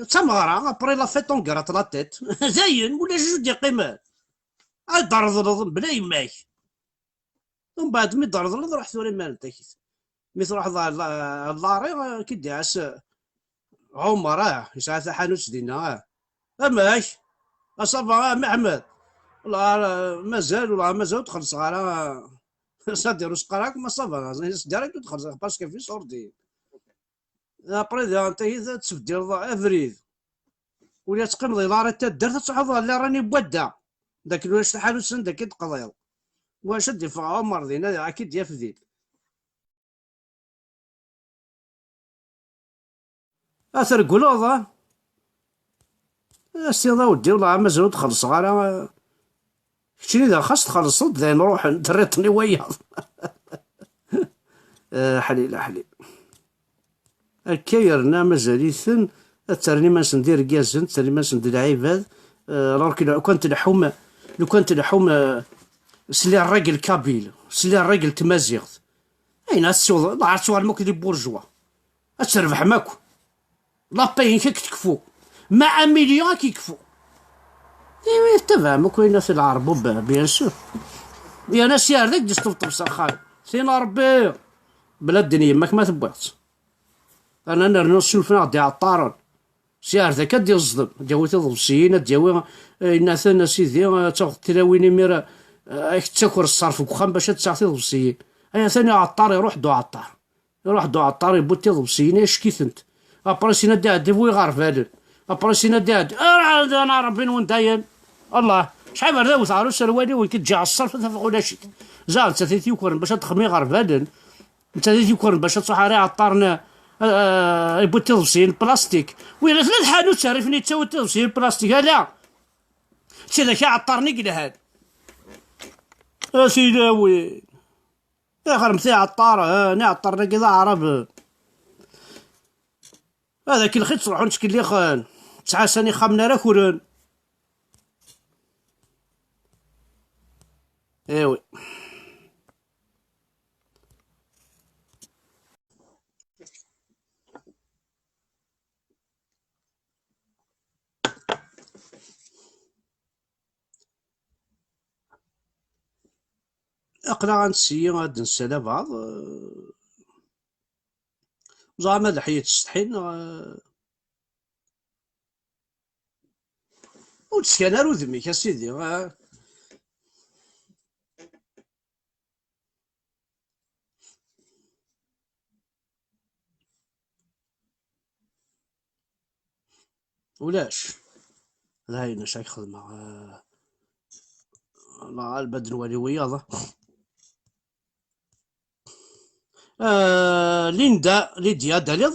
تمغرا ابري لا فيت اونكرات لا تيت زين ولا جوج ديال قيمات ضرض بلا يماك ومن بعد مي ضرض روح ثوري مال تاكيت مي تروح لاري كي داعس عمر يسعى حانوت دينا اماك اصافا محمد والله مازال والله مازال تخلص على صدير وسقراك ما صافا ديريكت تخلص باسكو في صورتي ابري انت تسفدير افريد ولا تقيم لاري تدرت تصحاب لا راني بودا داك واش حالو سن داك تقضيض واش دفع عمر دينا اكيد يفدي اثر قلوضه السيده ودي والله مازال تخلص على شنو اذا خاص تخلص ذا نروح دريتني وياه حليل حليل كايرنا مازاليثن الترني ما ندير كازن ترني ما ندير العباد لو كنت لحوم لو كنت لحوم سلي الراجل كابيل سلي الراجل تمازيغت اين السوق لا عرفتوا الموك دي بورجوا تربح ماكو لا باين كيك تكفو مع مليون كيكفو ايوا تبع ماكو الناس العرب بيان سور يا ناس يا هذاك ديس طبطب سخاي سينا ربي بلا الدنيا ماك ما تبغيت انا نرنو سولفنا دي عطارون سيار ذاك ديال الصدم ديال تضبسيين ديال الناس سيدي تاخذ تلاويني ميرا تاكل الصرف وخام باش تساعد تضبسيين ايا ثاني عطار يروح دو عطار يروح دو عطار يبوت تضبسيين اش كيفنت ابرسينا دي ديفوي غارفالن ابرسينا دي انا ربي وين داين الله شحال هذا وثارو سروالي وين كتجي على الصرف ولا شي زال انت تيكورن باش تخمي غارفالن انت تيكورن باش تصحاري عطارنا يبوت تضبسيين بلاستيك ويلا ثلاث حانوت تعرفني تسوي تضبسيين بلاستيك لا شي ذاك عطرني كدا هاد سيدي وين يا خرمتي عطار انا عطرنا كذا عرب هذاك الخيط تروحوا نشكل لي خان تسعة سني خامنا راه كورن ايوي اقنع غنسيي غاد نسالى بعض زعما هاد الحياة تستحين وتسكن ار ودميك اسيدي ولاش هاي نشاك خدمة لا البدن والي وياضة ليندا ليديا داليض